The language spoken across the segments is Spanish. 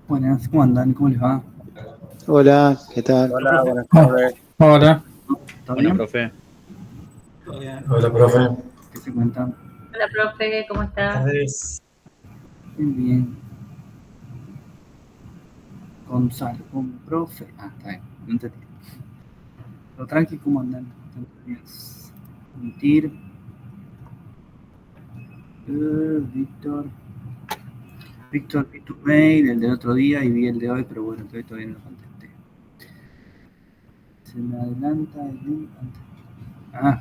Buenas, ¿cómo andan? ¿Cómo les va? Hola, ¿qué tal? Hola, buenas Oh, tardes. hola. ¿Todo Hola, bien? profe. Todo bien. Hola, profe. ¿Qué se cuentan? Hola, profe, ¿cómo está? Bien, bien. Gonzalo, con profe. Ah, está bien, no entendí. Lo tranqui, ¿cómo andan? Mentir. Víctor. Víctor, vi tu mail, el del otro día y vi el de hoy, pero bueno, el de hoy todavía no lo contesté. Se me adelanta el link antes. Ah,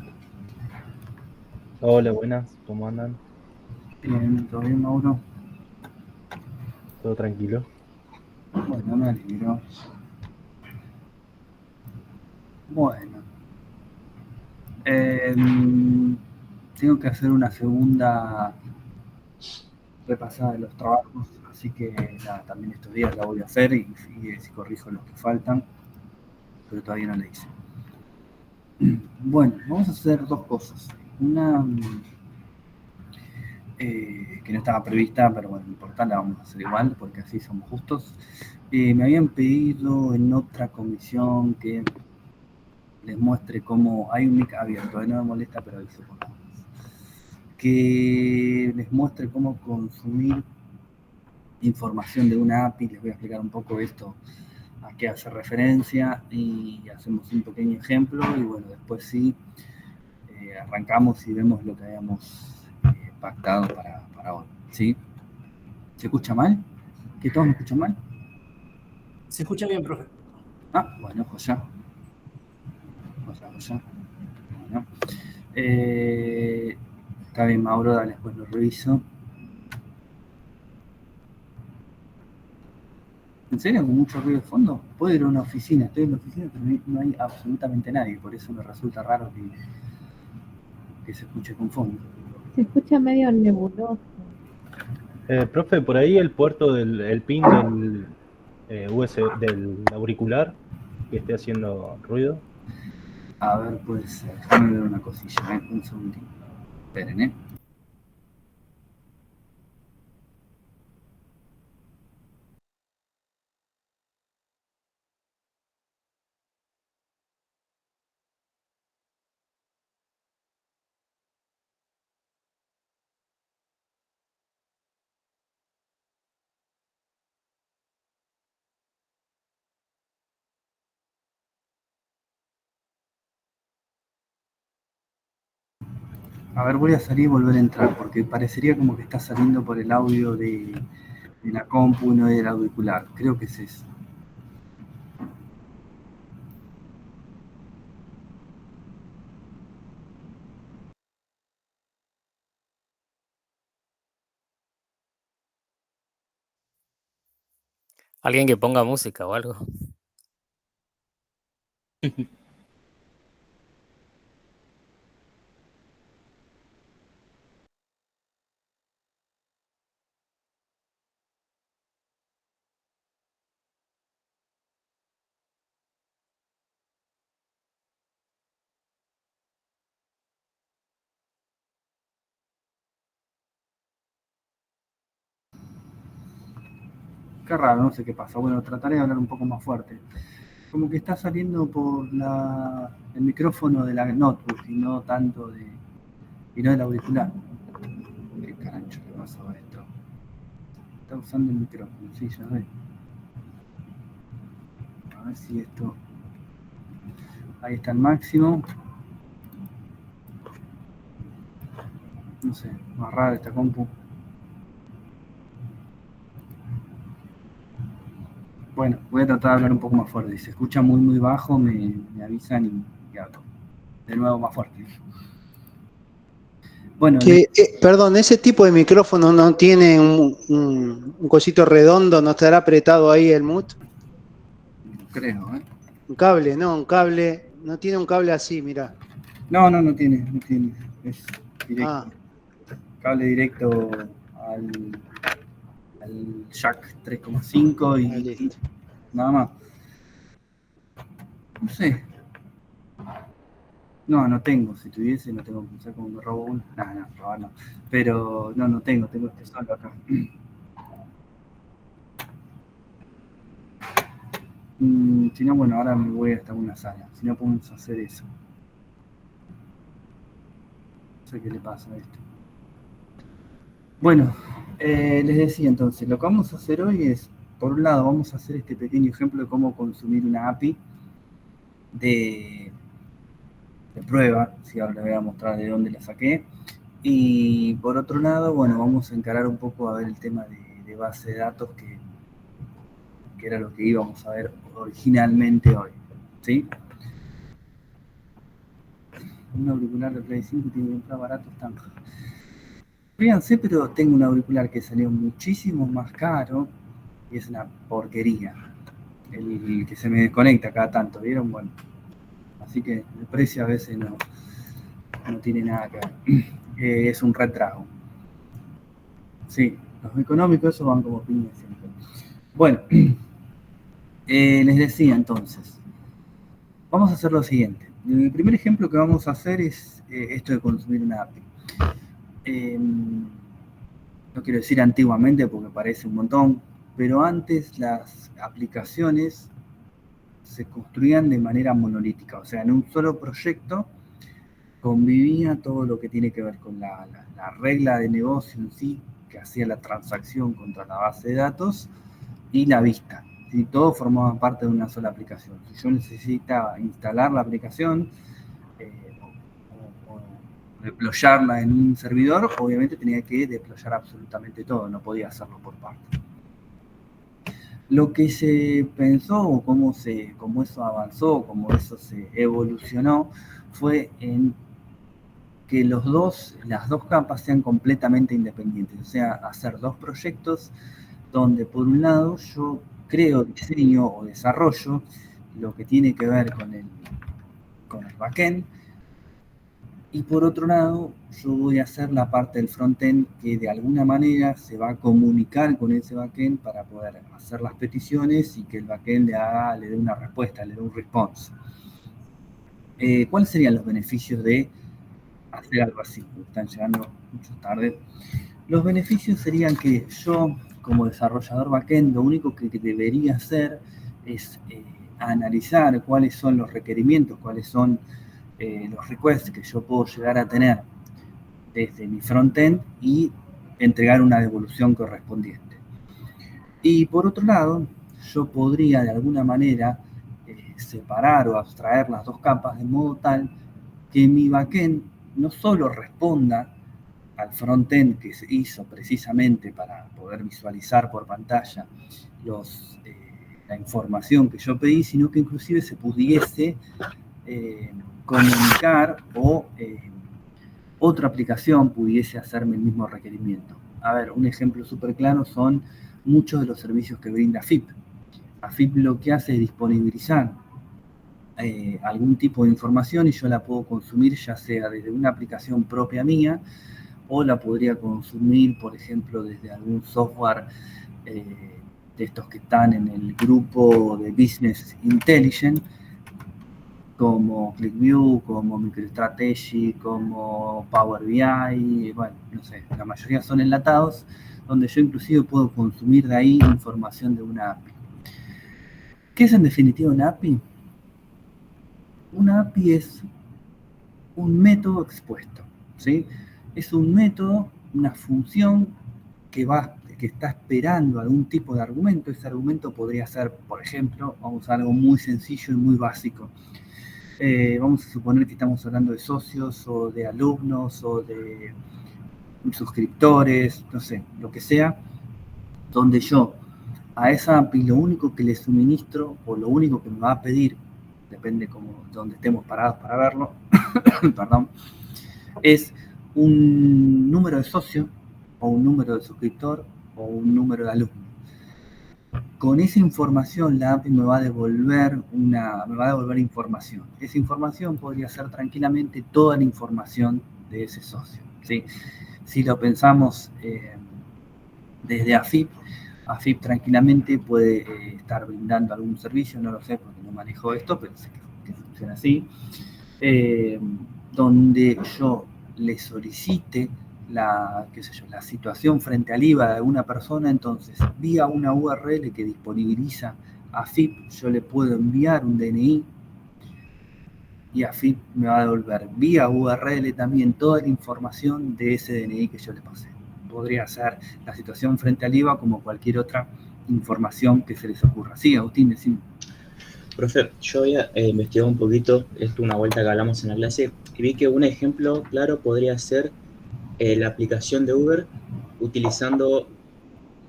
Hola, buenas, ¿cómo andan? bien, todo bien, Mauro. ¿Todo tranquilo? Bueno, me alegro. Bueno, tengo que hacer una segunda repasada de los trabajos, así que nada, también estos días la voy a hacer y si corrijo los que faltan, pero todavía no la hice. Bueno, vamos a hacer dos cosas. Una que no estaba prevista, pero bueno, no importa, la vamos a hacer igual porque así somos justos. Me habían pedido en otra comisión que les muestre cómo hay un mic abierto, no me molesta, pero aviso por favor. Que les muestre cómo consumir información de una API, les voy a explicar un poco esto, a qué hace referencia y hacemos un pequeño ejemplo y bueno, después sí arrancamos y vemos lo que habíamos pactado para hoy. ¿Sí? ¿Se escucha mal? ¿Que todos me escuchan mal? Se escucha bien, profe. Ah, bueno, pues ya. Bueno. Está bien, Mauro, dale, después lo reviso. ¿En serio? ¿Con mucho ruido de fondo? Puedo ir a una oficina, estoy en la oficina, pero no hay absolutamente nadie, por eso me resulta raro que se escuche con fondo. Se escucha medio nebuloso. Profe, por ahí el puerto el pin del USB, del auricular que esté haciendo ruido. A ver, pues, déjame ver una cosilla, un segundito. Esperen, A ver, voy a salir y volver a entrar, porque parecería como que está saliendo por el audio de la compu y no del auricular. Creo que es eso. Alguien que ponga música o algo. Qué raro, no sé qué pasa. Bueno, trataré de hablar un poco más fuerte. Como que está saliendo por el micrófono de la notebook y no tanto y no del auricular. ¿Qué carancho le pasó a esto? Está usando el micrófono, sí, ya ve. A ver si esto. Ahí está el máximo. No sé, más rara esta compu. Bueno, voy a tratar de hablar un poco más fuerte. Si se escucha muy, muy bajo, me avisan y hablo. De nuevo más fuerte. Bueno, Perdón, ese tipo de micrófono no tiene un cosito redondo, ¿no estará apretado ahí el mute? creo, ¿eh? Un cable, no, un cable, no tiene un cable así, mirá. No tiene. Es directo. Ah, Cable directo al, al jack 3,5 y listo. nada más. No sé. No tengo. Si tuviese, no tengo. No sé cómo me robo uno. No, robar no. Pero no tengo. Tengo este solo acá. Si no, bueno, ahora me voy hasta una sala. Si no, podemos hacer eso. No sé qué le pasa a esto. Bueno, les decía entonces, lo que vamos a hacer hoy es, por un lado, vamos a hacer este pequeño ejemplo de cómo consumir una API de prueba. Si ahora les voy a mostrar de dónde la saqué. Y por otro lado, bueno, vamos a encarar un poco a ver el tema de base de datos que era lo que íbamos a ver originalmente hoy, ¿sí? Un auricular de Play 5 tiene que comprar barato, están. Fíjense, pero tengo un auricular que salió muchísimo más caro y es una porquería. El que se me desconecta cada tanto, ¿vieron? Bueno, así que el precio a veces no tiene nada que ver. Es un Red Dragon. Sí, los económicos esos van como piña siempre. Bueno, les decía entonces, vamos a hacer lo siguiente. El primer ejemplo que vamos a hacer es esto de consumir una API. No quiero decir antiguamente porque parece un montón, pero antes las aplicaciones se construían de manera monolítica, o sea, en un solo proyecto convivía todo lo que tiene que ver con la regla de negocio en sí, que hacía la transacción contra la base de datos, y la vista. ¿Sí? Todo formaba parte de una sola aplicación. Si yo necesitaba instalar la aplicación o deployarla en un servidor, obviamente tenía que deployar absolutamente todo, no podía hacerlo por parte. Lo que se pensó, o cómo eso avanzó, cómo eso se evolucionó, fue en que las dos capas sean completamente independientes, o sea, hacer dos proyectos donde por un lado yo creo, diseño o desarrollo lo que tiene que ver con el backend, y por otro lado yo voy a hacer la parte del frontend que de alguna manera se va a comunicar con ese backend para poder hacer las peticiones y que el backend le dé una respuesta, le dé un response. ¿Cuáles serían los beneficios de hacer algo así? Están llegando mucho tarde. Los beneficios serían que yo, como desarrollador backend, lo único que debería hacer es analizar cuáles son los requerimientos, cuáles son los requests que yo puedo llegar a tener desde mi frontend y entregar una devolución correspondiente. Y por otro lado, yo podría de alguna manera separar o abstraer las dos capas de modo tal que mi backend no solo responda al frontend que se hizo precisamente para poder visualizar por pantalla la información que yo pedí, sino que inclusive se pudiese comunicar o otra aplicación pudiese hacerme el mismo requerimiento. A ver, un ejemplo súper claro son muchos de los servicios que brinda AFIP. AFIP lo que hace es disponibilizar algún tipo de información y yo la puedo consumir ya sea desde una aplicación propia mía o la podría consumir, por ejemplo, desde algún software de estos que están en el grupo de Business Intelligence, como ClickView, como MicroStrategy, como Power BI, bueno, no sé, la mayoría son enlatados, donde yo inclusive puedo consumir de ahí información de una API. ¿Qué es en definitiva una API? Una API es un método expuesto, ¿sí? Es un método, una función que está esperando algún tipo de argumento. Ese argumento podría ser, por ejemplo, vamos a algo muy sencillo y muy básico. Vamos a suponer que estamos hablando de socios o de alumnos o de suscriptores, no sé, lo que sea, donde yo a esa API lo único que le suministro o lo único que me va a pedir, depende de donde estemos parados para verlo, perdón, es un número de socio o un número de suscriptor o un número de alumno. Con esa información la API me va a devolver información. Esa información podría ser tranquilamente toda la información de ese socio, ¿sí? Si lo pensamos desde AFIP tranquilamente puede estar brindando algún servicio, no lo sé porque no manejo esto, pero sé que funciona así, donde yo le solicite la situación frente al IVA de una persona, entonces vía una URL que disponibiliza AFIP, yo le puedo enviar un DNI y AFIP me va a devolver vía URL también toda la información de ese DNI que yo le pasé. Podría ser la situación frente al IVA como cualquier otra información que se les ocurra. Sí, Agustín, decime. Profe, yo había investigado un poquito, esto una vuelta que hablamos en la clase, y vi que un ejemplo claro podría ser la aplicación de Uber utilizando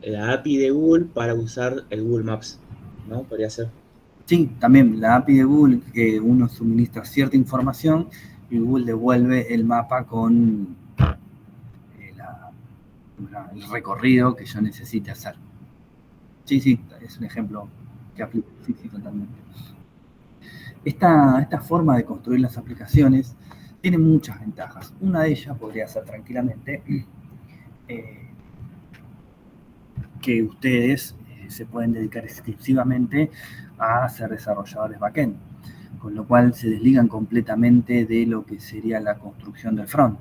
la API de Google para usar el Google Maps, ¿no? Podría ser. Sí, también la API de Google, que uno suministra cierta información y Google devuelve el mapa con el recorrido que yo necesite hacer. Sí, es un ejemplo que aplica, sí, totalmente. Esta forma de construir las aplicaciones tiene muchas ventajas. Una de ellas podría ser tranquilamente que ustedes se pueden dedicar exclusivamente a ser desarrolladores backend, con lo cual se desligan completamente de lo que sería la construcción del front.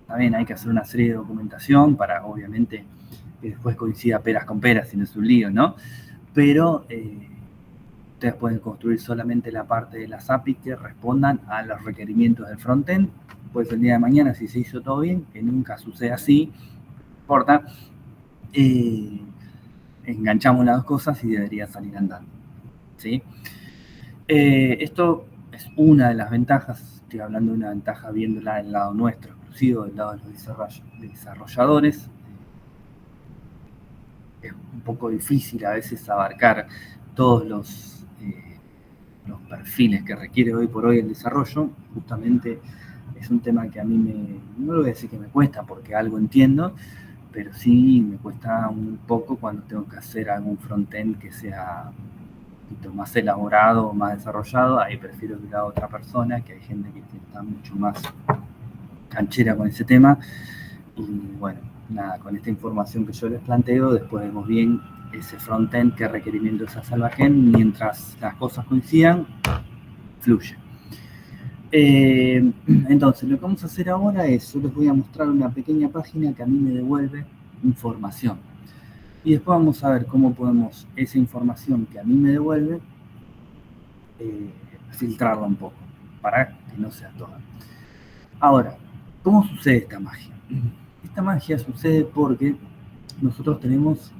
También hay que hacer una serie de documentación para, obviamente, que después coincida peras con peras, si no es un lío, ¿no? Pero ustedes pueden construir solamente la parte de las APIs que respondan a los requerimientos del frontend. Pues el día de mañana, si se hizo todo bien, que nunca sucede así, no importa, enganchamos las dos cosas y debería salir andando, ¿sí? Esto es una de las ventajas, estoy hablando de una ventaja viéndola del lado nuestro, exclusivo del lado de los desarrolladores. Es un poco difícil a veces abarcar todos los perfiles que requiere hoy por hoy el desarrollo. Justamente es un tema que a mí no lo voy a decir que me cuesta porque algo entiendo, pero sí me cuesta un poco cuando tengo que hacer algún frontend que sea un poquito más elaborado, más desarrollado. Ahí prefiero que lo haga otra persona, que hay gente que está mucho más canchera con ese tema. Y bueno, nada, con esta información que yo les planteo, después vemos bien ese frontend, qué requerimientos hace el backend, mientras las cosas coincidan, fluye. Entonces, lo que vamos a hacer ahora es, yo les voy a mostrar una pequeña página que a mí me devuelve información. Y después vamos a ver cómo podemos esa información que a mí me devuelve, filtrarla un poco, para que no sea toda. Ahora, ¿cómo sucede esta magia? Esta magia sucede porque nosotros tenemos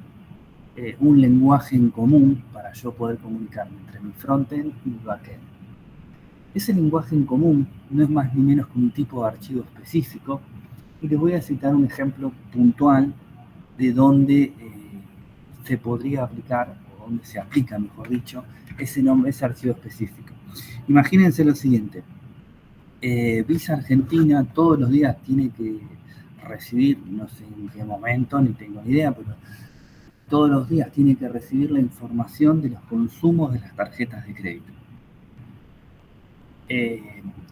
un lenguaje en común para yo poder comunicarme entre mi frontend y mi backend. Ese lenguaje en común no es más ni menos que un tipo de archivo específico, y les voy a citar un ejemplo puntual de donde se podría aplicar, o donde se aplica, mejor dicho, ese archivo específico. Imagínense lo siguiente. Visa Argentina todos los días tiene que recibir, no sé en qué momento, ni tengo ni idea, pero todos los días tiene que recibir la información de los consumos de las tarjetas de crédito.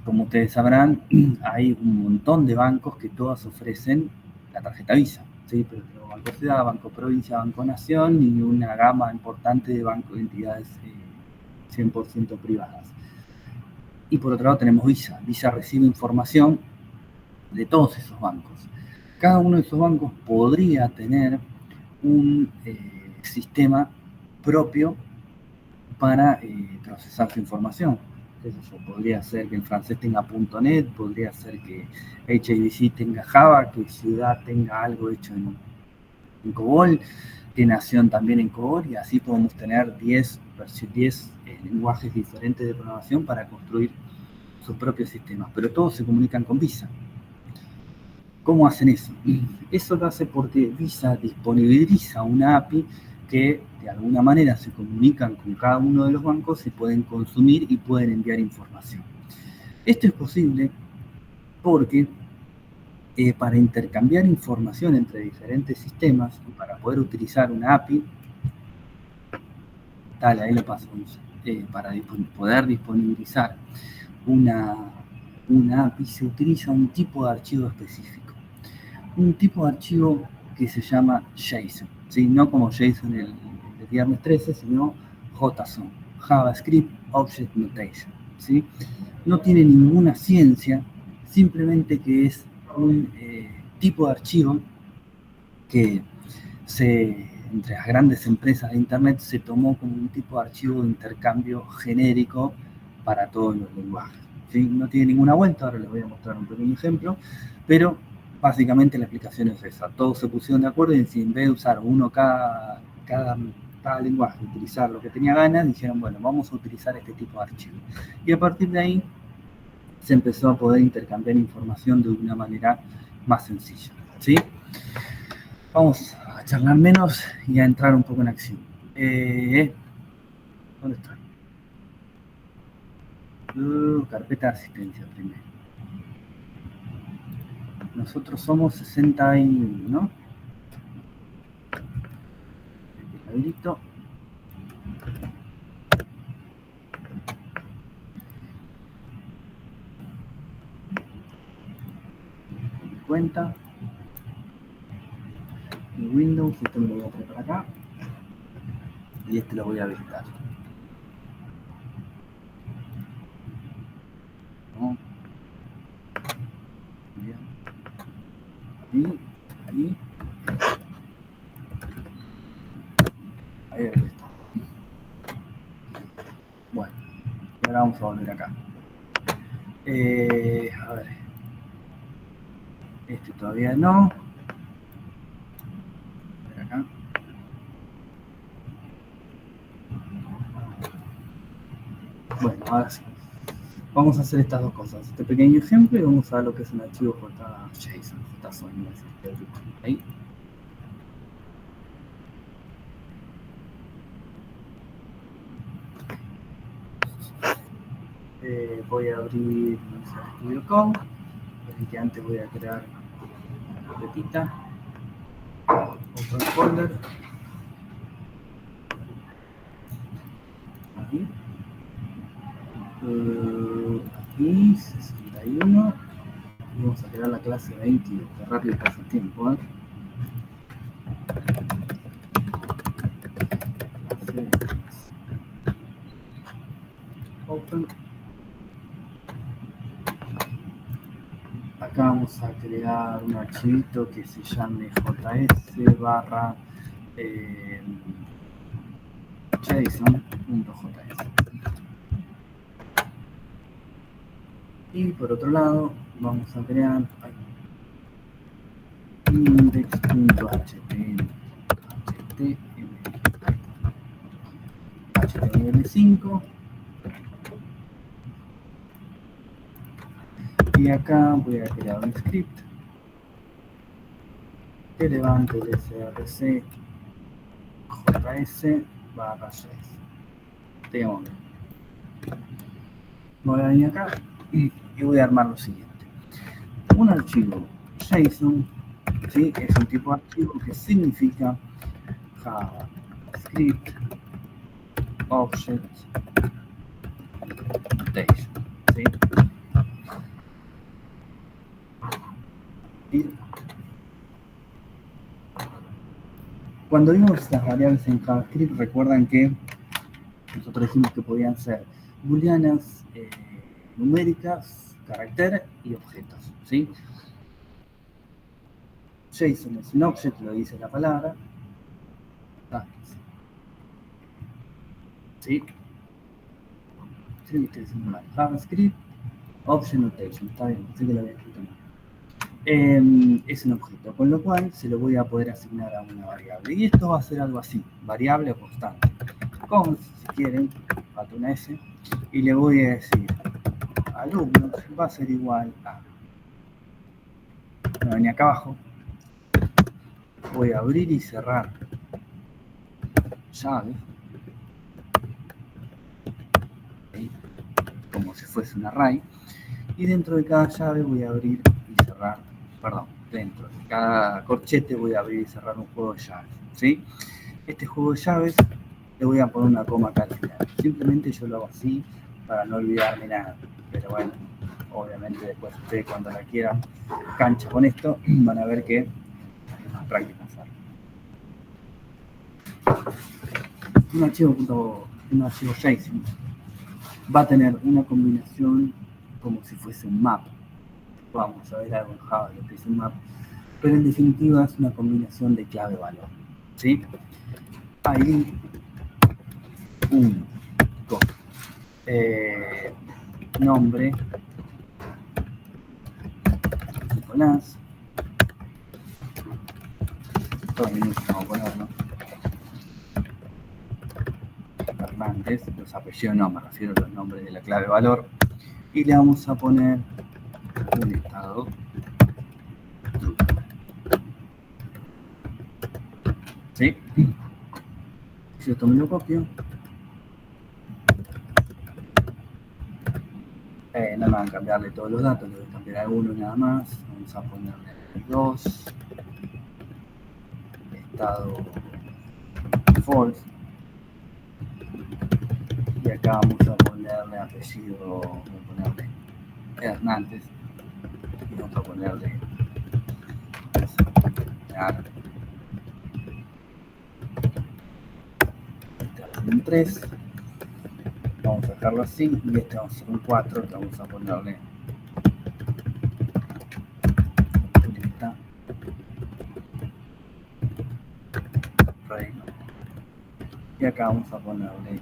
Como ustedes sabrán, hay un montón de bancos que todas ofrecen la tarjeta Visa, ¿sí? Pero Banco Ciudad, Banco Provincia, Banco Nación y una gama importante de bancos de entidades 100% privadas. Y por otro lado tenemos Visa. Visa recibe información de todos esos bancos. Cada uno de esos bancos podría tener un sistema propio para procesar su información. Eso podría ser que el francés tenga .NET, podría ser que HABC tenga Java, que Ciudad tenga algo hecho en COBOL, que Nación también en COBOL, y así podemos tener 10 lenguajes diferentes de programación para construir sus propios sistemas, pero todos se comunican con Visa. ¿Cómo hacen eso? Eso lo hace porque Visa disponibiliza una API que de alguna manera se comunican con cada uno de los bancos y pueden consumir y pueden enviar información. Esto es posible porque para intercambiar información entre diferentes sistemas y para poder utilizar una API, ahí lo paso, para poder disponibilizar una API se utiliza un tipo de archivo específico. Un tipo de archivo que se llama JSON, ¿sí? No como JSON el viernes 13, sino JSON, JavaScript Object Notation, ¿sí? No tiene ninguna ciencia, simplemente que es un tipo de archivo que se entre las grandes empresas de Internet se tomó como un tipo de archivo de intercambio genérico para todos los lenguajes. ¿Sí? No tiene ninguna vuelta, ahora les voy a mostrar un pequeño ejemplo, pero básicamente la explicación es esa. Todos se pusieron de acuerdo y en vez de usar uno cada lenguaje, utilizar lo que tenía ganas, dijeron, bueno, vamos a utilizar este tipo de archivo. Y a partir de ahí se empezó a poder intercambiar información de una manera más sencilla. ¿Sí? Vamos a charlar menos y a entrar un poco en acción. ¿Dónde está? Carpeta de asistencia primero. Nosotros somos 61, ¿no? Habilito. Mi cuenta. Mi Windows, esto me lo voy a traer para acá. Y este lo voy a habilitar. ¿No? Bien. Ahí. Ahí está. Bueno, y ahora vamos a volver acá. A ver. Este todavía no. Acá. Bueno, ahora sí. Vamos a hacer estas dos cosas. Este pequeño ejemplo y vamos a ver lo que es un archivo JSON. Ahí. Voy a abrir Visual Studio Code. Así que antes voy a crear una carpetita. Open folder. Aquí. Aquí, 61. Y vamos a crear la clase 22. Que rápido pasa el tiempo, ¿eh? Open. Acá vamos a crear un archivito que se llame js barra JSON.js. Y por otro lado vamos a crear index.html5. Y acá voy a crear un script que levante el src js barra js. Tenemos. Voy a venir acá y voy a armar lo siguiente. Un archivo JSON, ¿sí? Es un tipo de archivo que significa JavaScript Object Notation, ¿sí? Y cuando vimos las variables en JavaScript, recuerdan que nosotros dijimos que podían ser booleanas, numéricas, carácter y objetos, ¿sí? JSON es un object, lo dice la palabra. ¿Sí? Sí, estoy diciendo mal. JavaScript, Object Notation, está bien, así que lo voy a escribir mal. Es un objeto, con lo cual se lo voy a poder asignar a una variable. Y esto va a ser algo así, variable o constante. Const, si quieren, falta una S, y le voy a decir alumnos va a ser igual a. Voy a venir acá abajo, voy a abrir y cerrar llave, ¿sí? Como si fuese un array, y dentro de cada llave voy a abrir y cerrar, dentro de cada corchete voy a abrir y cerrar un juego de llaves, ¿sí? Este juego de llaves le voy a poner una coma acá al final. Simplemente yo lo hago así para no olvidarme nada. Pero bueno, obviamente después ustedes cuando la quieran cancha con esto, van a ver que es más práctico hacerlo. Un archivo JSON va a tener una combinación como si fuese un map. Vamos a ver algo en Java, lo que es un map. Pero en definitiva es una combinación de clave-valor, ¿sí? ID 1, nombre Nicolás, todo minutos vamos a ponerlo, Fernández, los apellidos no, me refiero a los nombres de la clave valor, y le vamos a poner un estado true. ¿Sí? Si esto me lo copio, no me van a cambiarle todos los datos, le voy a cambiar algunos nada más. Vamos a ponerle 2, estado false, y acá vamos a ponerle apellido, vamos a ponerle Hernández, y vamos a ponerle un 3, vamos a dejarlo así, y este vamos a hacer un 4, que vamos a ponerle lista reino, y acá vamos a ponerle,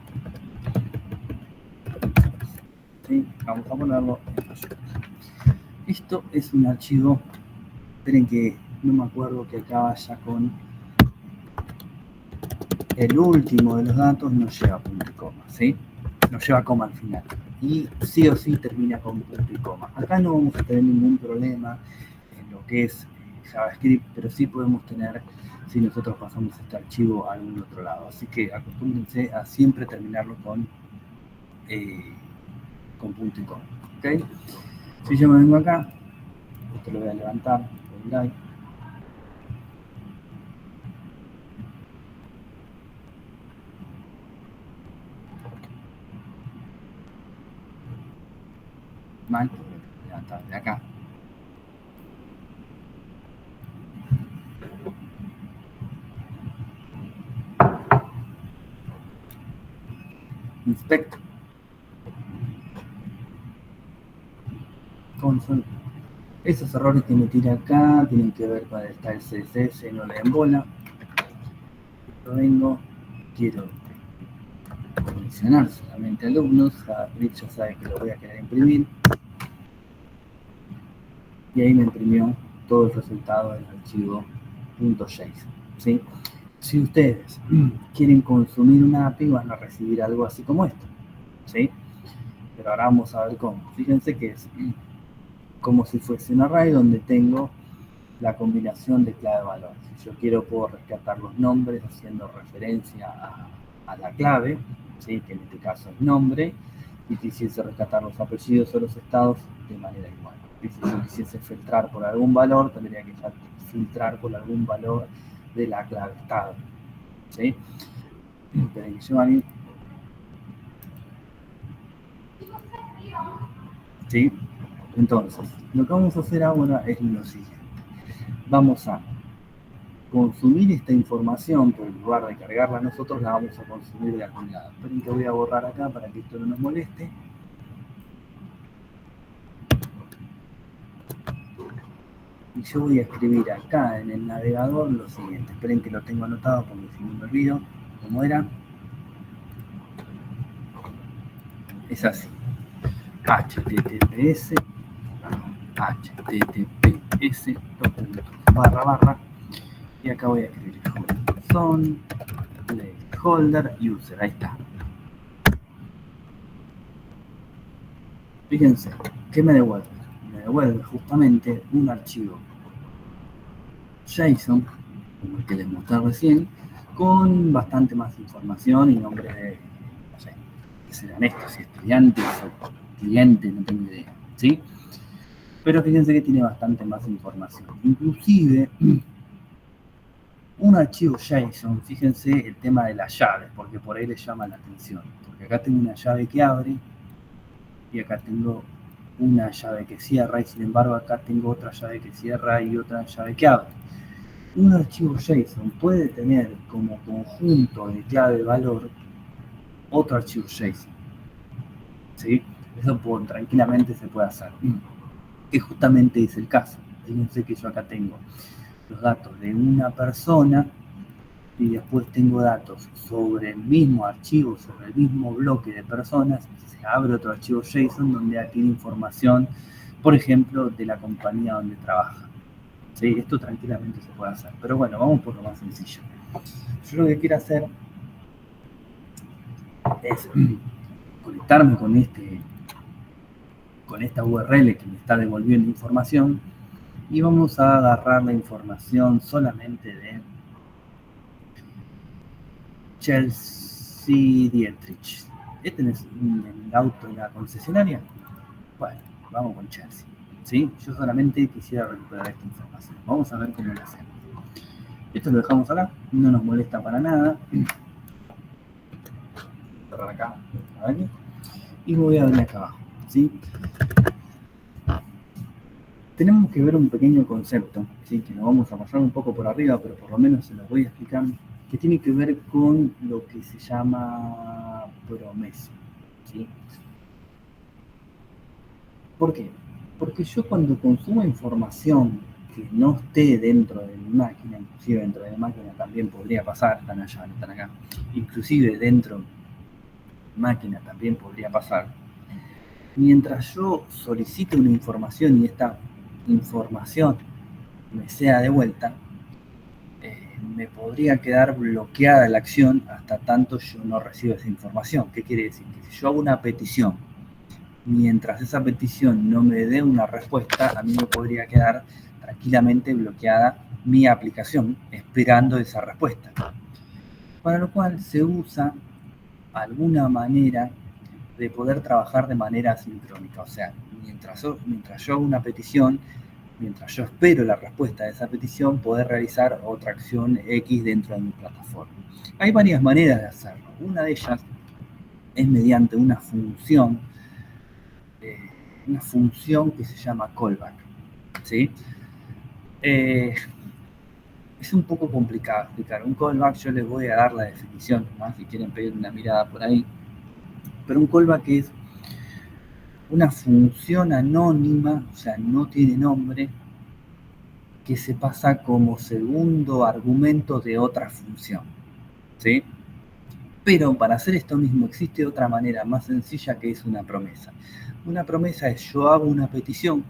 ¿sí? Vamos a ponerlo en mayúsculas. Esto es un archivo, esperen que no me acuerdo que acá vaya con el último de los datos, no lleva punto y coma, ¿sí? No lleva coma al final. Y sí o sí termina con punto y coma. Acá no vamos a tener ningún problema en lo que es JavaScript, pero sí podemos tener si nosotros pasamos este archivo a algún otro lado. Así que acostúmbrense a siempre terminarlo con punto y coma. ¿Okay? Si yo me vengo acá, esto lo voy a levantar, con like. Mal, levantar de acá. Inspect. Console. Esos errores que me tira acá tienen que ver con el CSS, no le den bola. Yo vengo, quiero mencionar solamente alumnos, JavaScript ya sabe que lo voy a querer imprimir. Y ahí me imprimió todo el resultado del archivo .json, ¿sí? Si ustedes quieren consumir una API, van a recibir algo así como esto, ¿sí? Pero ahora vamos a ver cómo. Fíjense que es como si fuese un array donde tengo la combinación de clave-valor. Si yo quiero, puedo rescatar los nombres haciendo referencia a la clave, ¿sí? Que en este caso es nombre, y quisiese rescatar los apellidos o los estados de manera igual. Y si yo quisiese filtrar por algún valor, tendría que filtrar por algún valor de la clave estado, ¿sí? Esperen que Giovanni. ¿Sí? Entonces, lo que vamos a hacer ahora es lo siguiente. Vamos a consumir esta información, pero en lugar de cargarla nosotros, la vamos a consumir de algún lado. Esperen que voy a borrar acá para que esto no nos moleste. Y yo voy a escribir acá en el navegador lo siguiente. Esperen que lo tengo anotado porque si no me olvido cómo era. Es así. https // y acá voy a escribir son placeholder user. Ahí está. Fíjense, ¿qué me devuelve? Me devuelve justamente un archivo JSON, como el que les mostré recién, con bastante más información y nombre de, no sé, ¿qué serán estos? Si estudiantes o clientes, no tengo idea, ¿sí? Pero fíjense que tiene bastante más información. Inclusive, un archivo JSON, fíjense el tema de las llaves, porque por ahí les llama la atención. Porque acá tengo una llave que abre y acá tengo una llave que cierra, y sin embargo acá tengo otra llave que cierra y otra llave que abre. Un archivo JSON puede tener como conjunto de clave valor otro archivo JSON, ¿sí? Eso tranquilamente se puede hacer, que justamente es el caso. Fíjense que yo acá tengo los datos de una persona y después tengo datos sobre el mismo archivo, sobre el mismo bloque de personas, se abre otro archivo JSON donde tiene información, por ejemplo, de la compañía donde trabaja. ¿Sí? Esto tranquilamente se puede hacer, pero bueno, vamos por lo más sencillo. Yo lo que quiero hacer es conectarme con esta URL que me está devolviendo información y vamos a agarrar la información solamente de Chelsea Dietrich. ¿Este es el auto de la concesionaria? Bueno, vamos con Chelsea. ¿Sí? Yo solamente quisiera recuperar esta información. Vamos a ver cómo lo hacemos. Esto lo dejamos acá, no nos molesta para nada. Cerrar acá, a ver. Y voy a venir acá abajo. ¿Sí? Tenemos que ver un pequeño concepto, ¿sí? Que lo vamos a pasar un poco por arriba, pero por lo menos se lo voy a explicar, que tiene que ver con lo que se llama promesa. ¿Sí? ¿Por qué? Porque yo cuando consumo información que no esté dentro de mi máquina, inclusive dentro de mi máquina también podría pasar, están allá, están acá, inclusive dentro de mi máquina también podría pasar, mientras yo solicite una información y esta información me sea devuelta, me podría quedar bloqueada la acción hasta tanto yo no reciba esa información. ¿Qué quiere decir? Que si yo hago una petición, mientras esa petición no me dé una respuesta, a mí me podría quedar tranquilamente bloqueada mi aplicación esperando esa respuesta. Para lo cual se usa alguna manera de poder trabajar de manera asincrónica. O sea, mientras yo hago una petición, mientras yo espero la respuesta de esa petición, poder realizar otra acción X dentro de mi plataforma. Hay varias maneras de hacerlo. Una de ellas es mediante una función que se llama callback. ¿Sí? Es un poco complicado explicar. Un callback, yo les voy a dar la definición, ¿no? Si quieren pedir una mirada por ahí. Pero un callback es una función anónima, o sea, no tiene nombre, que se pasa como segundo argumento de otra función. ¿Sí? Pero para hacer esto mismo existe otra manera más sencilla que es una promesa. Una promesa es yo hago una petición,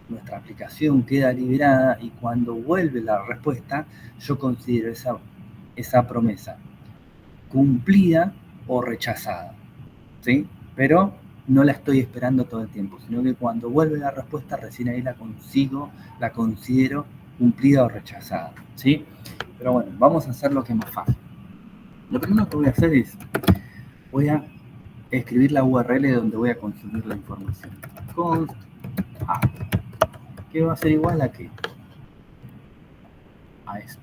nuestra aplicación queda liberada y cuando vuelve la respuesta yo considero esa promesa cumplida o rechazada. ¿Sí? Pero no la estoy esperando todo el tiempo, sino que cuando vuelve la respuesta recién ahí la considero cumplida o rechazada. ¿Sí? Pero bueno, vamos a hacer lo que es más fácil. Lo primero que voy a hacer es, voy a escribir la URL donde voy a consumir la información. Const app, que va a ser igual a qué? A esto.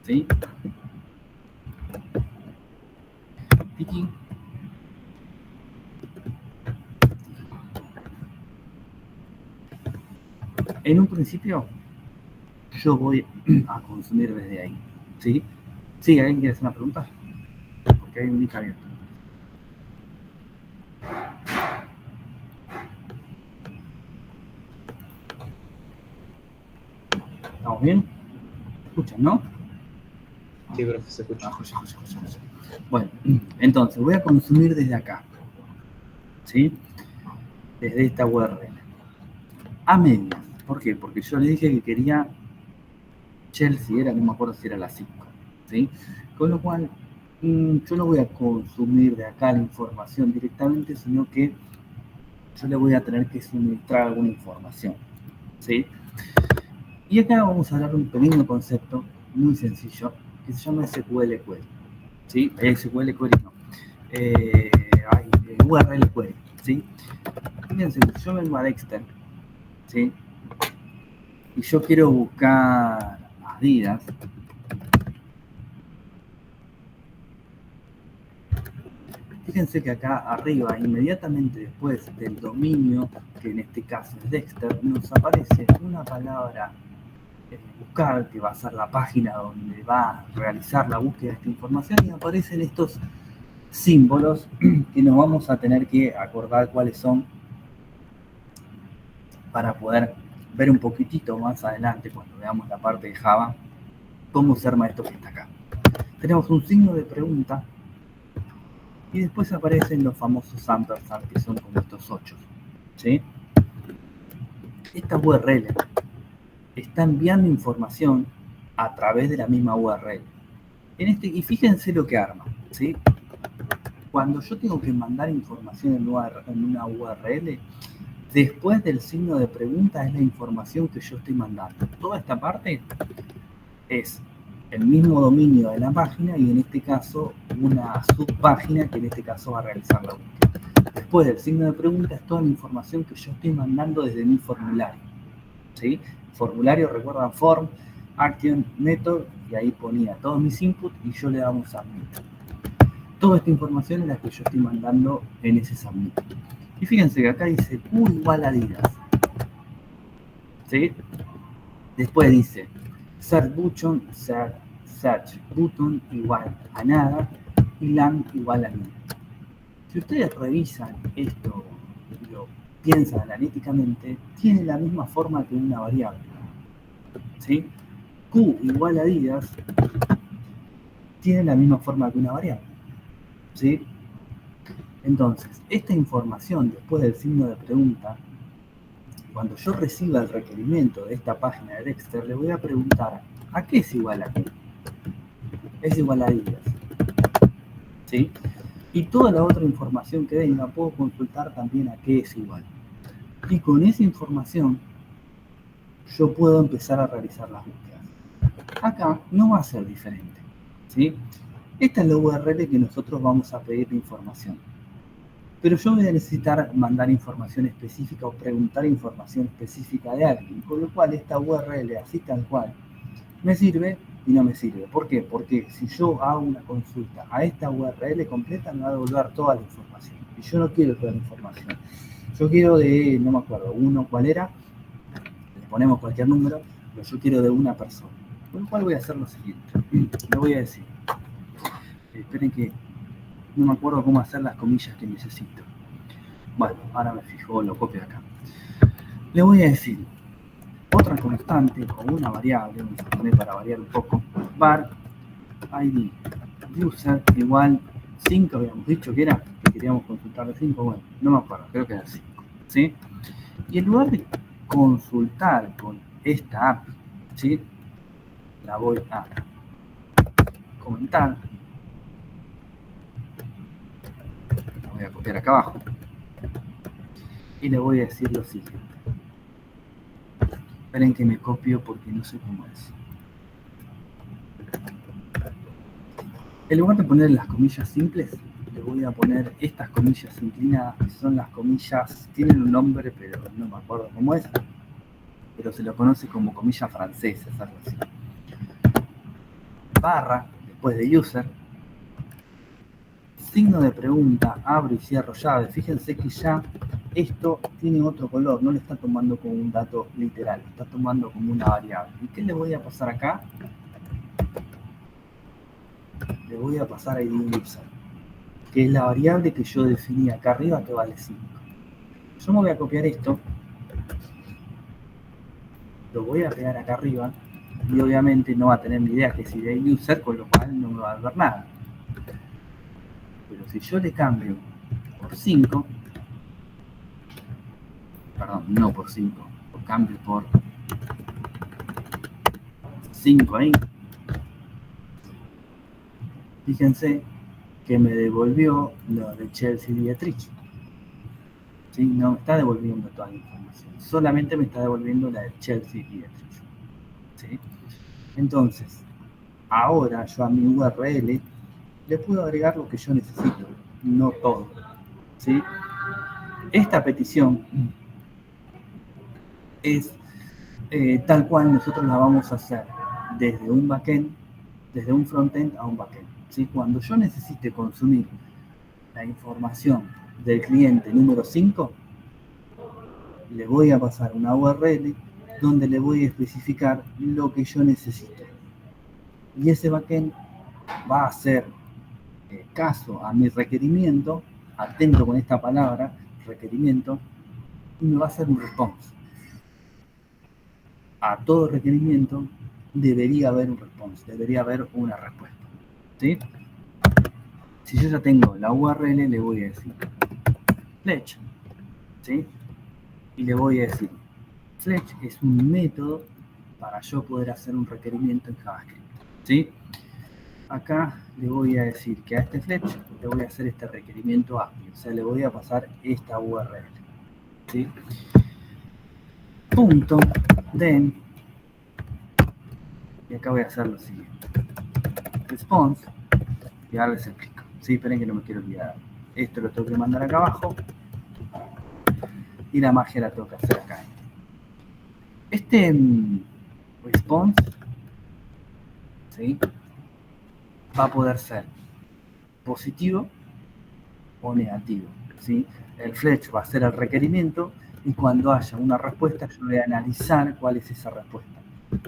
¿Sí? Tiki. En un principio, yo voy a consumir desde ahí. ¿Sí? ¿Sí? ¿Alguien quiere hacer una pregunta? Porque hay un link abierto. ¿Estamos bien? ¿Escuchan, no? Sí, profe, se escucha. Bueno, entonces voy a consumir desde acá. ¿Sí? Desde esta URL. A medias. ¿Por qué? Porque yo le dije que quería Chelsea, no me acuerdo si era la 5. ¿Sí? Con lo cual, yo no voy a consumir de acá la información directamente, sino que yo le voy a tener que suministrar alguna información. ¿Sí? Y acá vamos a hablar de un pequeño concepto muy sencillo que se llama SQL Query. ¿Sí? SQL Query no. URL Query. ¿Sí? Fíjense, yo vengo a Dexter, ¿sí? Y yo quiero buscar Adidas. Fíjense que acá arriba, inmediatamente después del dominio, que en este caso es Dexter, nos aparece una palabra buscar, que va a ser la página donde va a realizar la búsqueda de esta información, y aparecen estos símbolos que nos vamos a tener que acordar cuáles son para poder ver un poquitito más adelante, cuando veamos la parte de Java, cómo se arma esto que está acá. tenemos un signo de pregunta y después aparecen los famosos ampersand, que son como estos 8, ¿sí? Esta URL está enviando información a través de la misma URL. Y fíjense lo que arma, ¿sí? Cuando yo tengo que mandar información en una URL, después del signo de pregunta es la información que yo estoy mandando. Toda esta parte es el mismo dominio de la página y en este caso una subpágina que en este caso va a realizar la búsqueda. Después del signo de pregunta es toda la información que yo estoy mandando desde mi formulario, ¿sí? Formulario, recuerdan, form, action, method, y ahí ponía todos mis inputs y yo le daba un submit. Toda esta información es la que yo estoy mandando en ese submit. Y fíjense que acá dice Q igual a Adidas, ¿sí? Después dice search button igual a nada y lang igual a nada. Si ustedes revisan esto y lo piensan analíticamente, tiene la misma forma que una variable, ¿sí? Q igual a Adidas tiene la misma forma que una variable, ¿sí? Entonces, esta información después del signo de pregunta, cuando yo reciba el requerimiento de esta página de Dexter, le voy a preguntar ¿a qué es igual a Q? Es igual a Adidas, ¿sí? Y toda la otra información que venga puedo consultar también a qué es igual. Y con esa información yo puedo empezar a realizar las búsquedas. Acá no va a ser diferente, ¿sí? Esta es la URL que nosotros vamos a pedir la información. Pero yo voy a necesitar mandar información específica o preguntar información específica de alguien, con lo cual esta URL, así tal cual, me sirve y no me sirve. ¿Por qué? Porque si yo hago una consulta a esta URL completa, me va a devolver toda la información. Y yo no quiero toda la información. Yo quiero de, no me acuerdo, uno cuál era, le ponemos cualquier número, pero yo quiero de una persona. Con lo cual voy a hacer lo siguiente. Le voy a decir, esperen que no me acuerdo cómo hacer las comillas que necesito. Bueno, ahora me fijo, lo copio acá. Le voy a decir otra constante o una variable, vamos a poner para variar un poco, var id user igual 5, habíamos dicho que era, que queríamos consultar de 5, bueno, no me acuerdo, creo que era 5, ¿sí? Y en lugar de consultar con esta API, ¿sí? La voy a comentar. La voy a copiar acá abajo. Y le voy a decir lo siguiente. Esperen que me copio porque no sé cómo es. En lugar de poner las comillas simples, le voy a poner estas comillas inclinadas, que son las comillas, tienen un nombre, pero no me acuerdo cómo es, pero se lo conoce como comillas francesas, algo así. Barra, después de user, signo de pregunta, abro y cierro llave. Fíjense que ya esto tiene otro color, no le está tomando como un dato literal, está tomando como una variable. ¿Y qué le voy a pasar acá? Le voy a pasar ID user, que es la variable que yo definí acá arriba que vale 5. Yo me voy a copiar esto, lo voy a pegar acá arriba y obviamente no va a tener ni idea que es ID user, con lo cual no me va a ver nada. Pero si yo le cambio por 5, perdón, no por 5, lo cambio por 5 ahí, fíjense que me devolvió lo de Chelsea Dietrich. ¿Sí? No me está devolviendo toda la información, solamente me está devolviendo la de Chelsea Dietrich. ¿Sí? Entonces, ahora yo a mi URL le puedo agregar lo que yo necesito, no todo. ¿Sí? Esta petición es tal cual nosotros la vamos a hacer desde un backend, desde un frontend a un backend. ¿Sí? Cuando yo necesite consumir la información del cliente número 5, le voy a pasar una URL donde le voy a especificar lo que yo necesito. Y ese backend va a hacer caso a mi requerimiento, atento con esta palabra, requerimiento, y me va a hacer un response. A todo requerimiento debería haber un response, debería haber una respuesta. ¿sí? Si yo ya tengo la URL, le voy a decir Fletch, ¿sí? Y le voy a decir, Fletch es un método para yo poder hacer un requerimiento en JavaScript, ¿sí? Acá le voy a decir que a este Fletch le voy a hacer este requerimiento API, o sea, le voy a pasar esta URL, ¿sí? Punto then, y acá voy a hacer lo siguiente, response, y ahora les explico, ¿sí? Esperen que no me quiero olvidar. Esto lo tengo que mandar acá abajo, y la magia la tengo que hacer acá. Este response, ¿sí? Va a poder ser positivo o negativo, ¿sí? El Fletch va a ser el requerimiento y cuando haya una respuesta yo voy a analizar cuál es esa respuesta.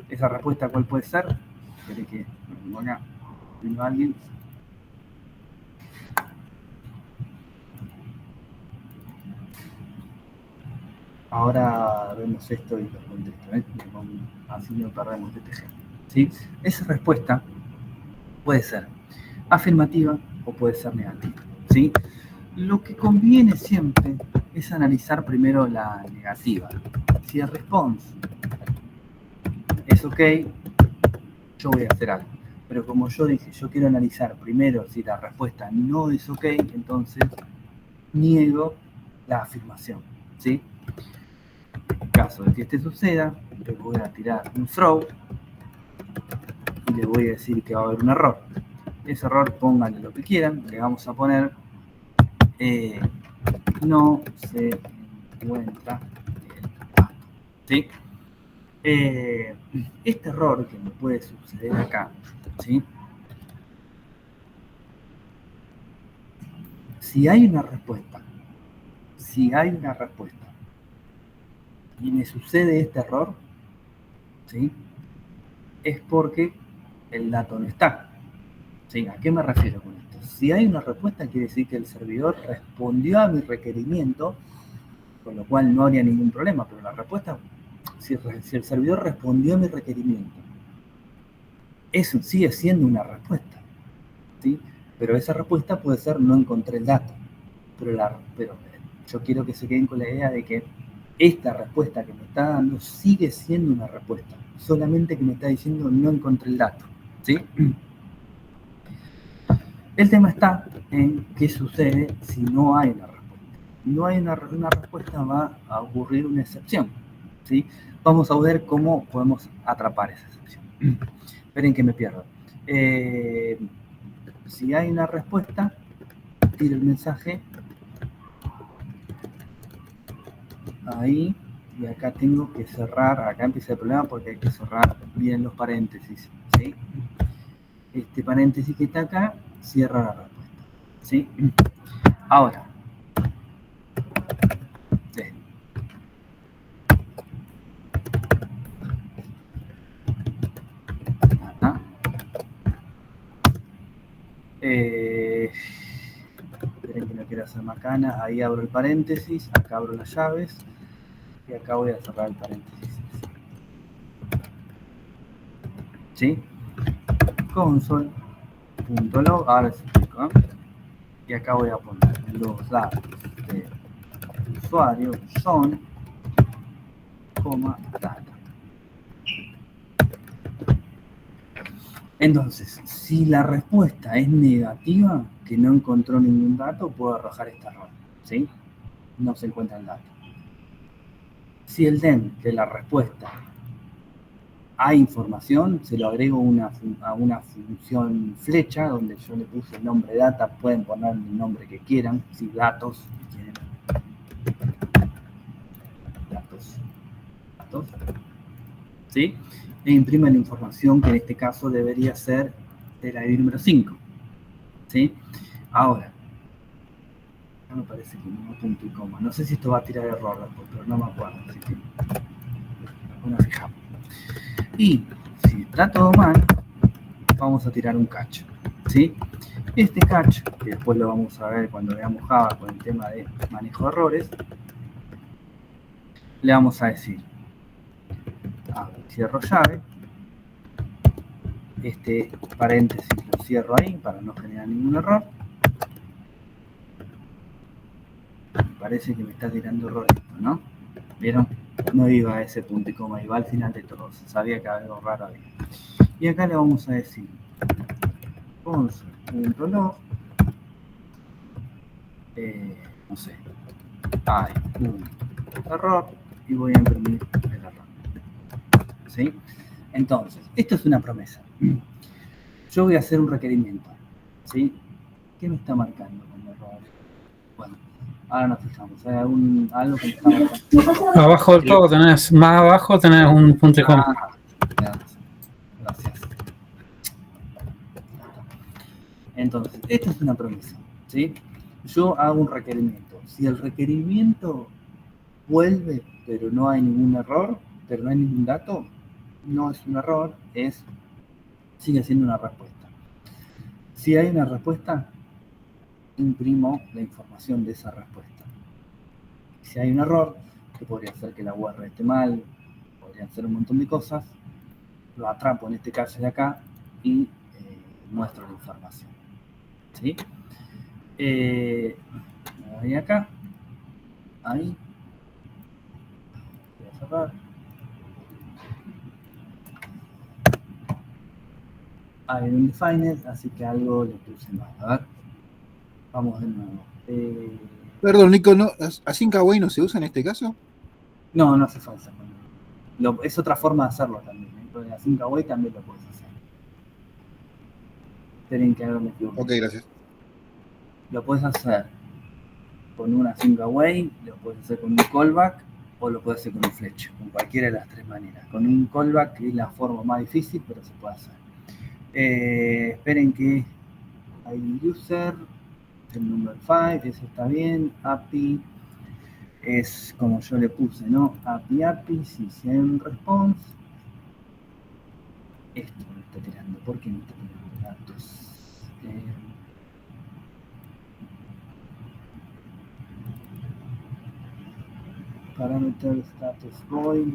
¿Esa respuesta cuál puede ser? Espere que lo pongo acá. ¿Vino alguien? Ahora vemos esto y lo contesto, ¿eh? Así no perdemos este ejemplo, ¿sí? Esa respuesta puede ser afirmativa o puede ser negativa, ¿sí? Lo que conviene siempre es analizar primero la negativa. Si el response es ok, yo voy a hacer algo. Pero como yo dije, yo quiero analizar primero si la respuesta no es ok, entonces niego la afirmación, ¿sí? En caso de que este suceda, le voy a tirar un throw y le voy a decir que va a haber un error. Ese error, pónganle lo que quieran, le vamos a poner no se encuentra el dato, ¿sí? Este error que me puede suceder acá, ¿sí? Si hay una respuesta y me sucede este error, ¿sí? Es porque el dato no está, ¿sí? ¿A qué me refiero con esto? Si hay una respuesta, quiere decir que el servidor respondió a mi requerimiento, con lo cual no habría ningún problema, pero la respuesta, si el servidor respondió a mi requerimiento, eso sigue siendo una respuesta, ¿sí? Pero esa respuesta puede ser no encontré el dato, pero yo quiero que se queden con la idea de que esta respuesta que me está dando sigue siendo una respuesta, solamente que me está diciendo no encontré el dato, ¿sí? El tema está en qué sucede si no hay una respuesta. No hay una respuesta, va a ocurrir una excepción, ¿sí? Vamos a ver cómo podemos atrapar esa excepción. Esperen que me pierdo. Si hay una respuesta, tiro el mensaje ahí, y acá tengo que cerrar, acá empieza el problema porque hay que cerrar bien los paréntesis, ¿sí? Este paréntesis que está acá cierra la respuesta, ¿sí? Ahora, esperen que no quiero hacer macana, ahí abro el paréntesis, acá abro las llaves y acá voy a cerrar el paréntesis, ¿sí? Console.log, ahora les explico, ¿eh? Y acá voy a poner los datos del usuario son, data. Entonces, si la respuesta es negativa, que no encontró ningún dato, puedo arrojar este error, ¿sí? No se encuentra el dato. Si el den de la respuesta hay información, se lo agrego a una función flecha, donde yo le puse el nombre data, pueden poner el nombre que quieran, si datos, quieren. Datos, ¿sí? E imprime la información que en este caso debería ser de la ID número 5, ¿sí? Ahora, ya me parece que no punto y coma, no sé si esto va a tirar error después, pero no me acuerdo, así que bueno, fijamos. Y si está todo mal, vamos a tirar un catch, ¿sí? Este catch, que después lo vamos a ver cuando veamos Java con el tema de manejo de errores, le vamos a decir, cierro llave, este paréntesis lo cierro ahí para no generar ningún error. Me parece que me está tirando error esto, ¿no? ¿Vieron? No iba a ese punto y coma, iba al final de todo. Sabía que algo raro había. Y acá le vamos a decir console.log, no sé, hay un error y voy a imprimir el error. ¿Sí? Entonces, esto es una promesa. Yo voy a hacer un requerimiento. ¿Sí? ¿Qué me está marcando con error? Bueno, ahora nos fijamos. Hay algo que me está marcando. Abajo del todo tenés, más abajo tenés un punto y coma. Gracias. Entonces, esto es una promesa, ¿sí? Yo hago un requerimiento. Si el requerimiento vuelve, pero no hay ningún error, pero no hay ningún dato, no es un error, sigue siendo una respuesta. Si hay una respuesta, imprimo la información de esa respuesta. Si hay un error, que podría ser que la URL esté mal, podrían ser un montón de cosas, lo atrapo en este caso de acá y muestro la información. ¿Sí? Me voy acá, ahí, voy a cerrar. Hay un defined, así que algo le puse mal. A ver, vamos de nuevo. Perdón, Nico, ¿no? ¿Async await no se usa en este caso? No, no hace falta. Es otra forma de hacerlo también. Con el async await también lo puedes hacer. Esperen que ahora me equivoco. Ok, gracias. Lo puedes hacer con un async await, lo puedes hacer con un callback o lo puedes hacer con un fletch, con cualquiera de las tres maneras. Con un callback, que es la forma más difícil, pero se puede hacer. Esperen que hay user, el number 5, eso está bien. API es como yo le puse, ¿no? API, si hay un response. Esto me está tirando. ¿Por qué me está tirando datos? Parameter status void.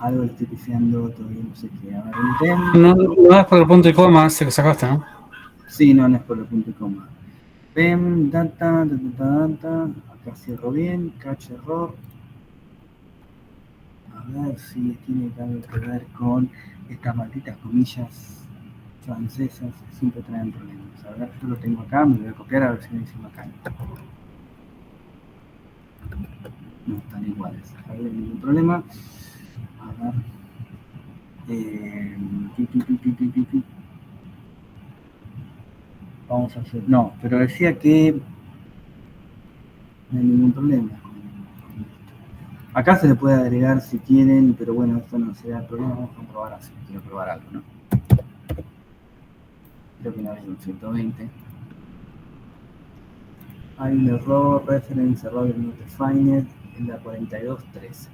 Algo le estoy pifiando, todavía no sé qué. A ver, No es por el punto y coma ese que sacaste, ¿no? Sí, no es por el punto y coma. Vem, data. Acá cierro bien, catch error. A ver si tiene algo que ver con estas malditas comillas francesas que siempre traen problemas. A ver, yo lo tengo acá, me lo voy a copiar a ver si me dice acá. No están iguales, no hay ningún problema. A ver. Vamos a hacer. No, pero decía que no hay ningún problema. Acá se le puede agregar si quieren, pero bueno, esto no sería el problema. Vamos a probar así. Quiero probar algo, ¿no? Creo que no hay un 120. Hay un error, reference error not defined en la 42.13.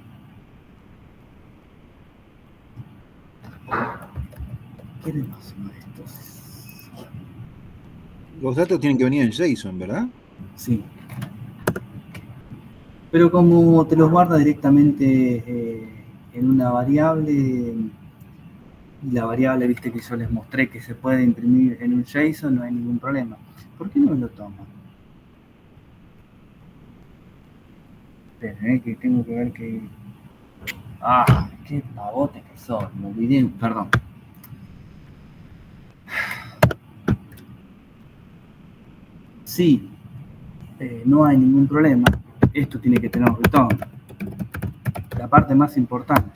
¿Qué le pasa a estos? Los datos tienen que venir en JSON, ¿verdad? Sí. Pero como te los guarda directamente en una variable, y la variable, viste que yo les mostré que se puede imprimir en un JSON, no hay ningún problema. ¿Por qué no me lo toman? Esperen, que tengo que ver que... ¡Ah! ¡Qué pavote que soy! Me olvidé, perdón. Sí, no hay ningún problema. Esto tiene que tener un return. La parte más importante.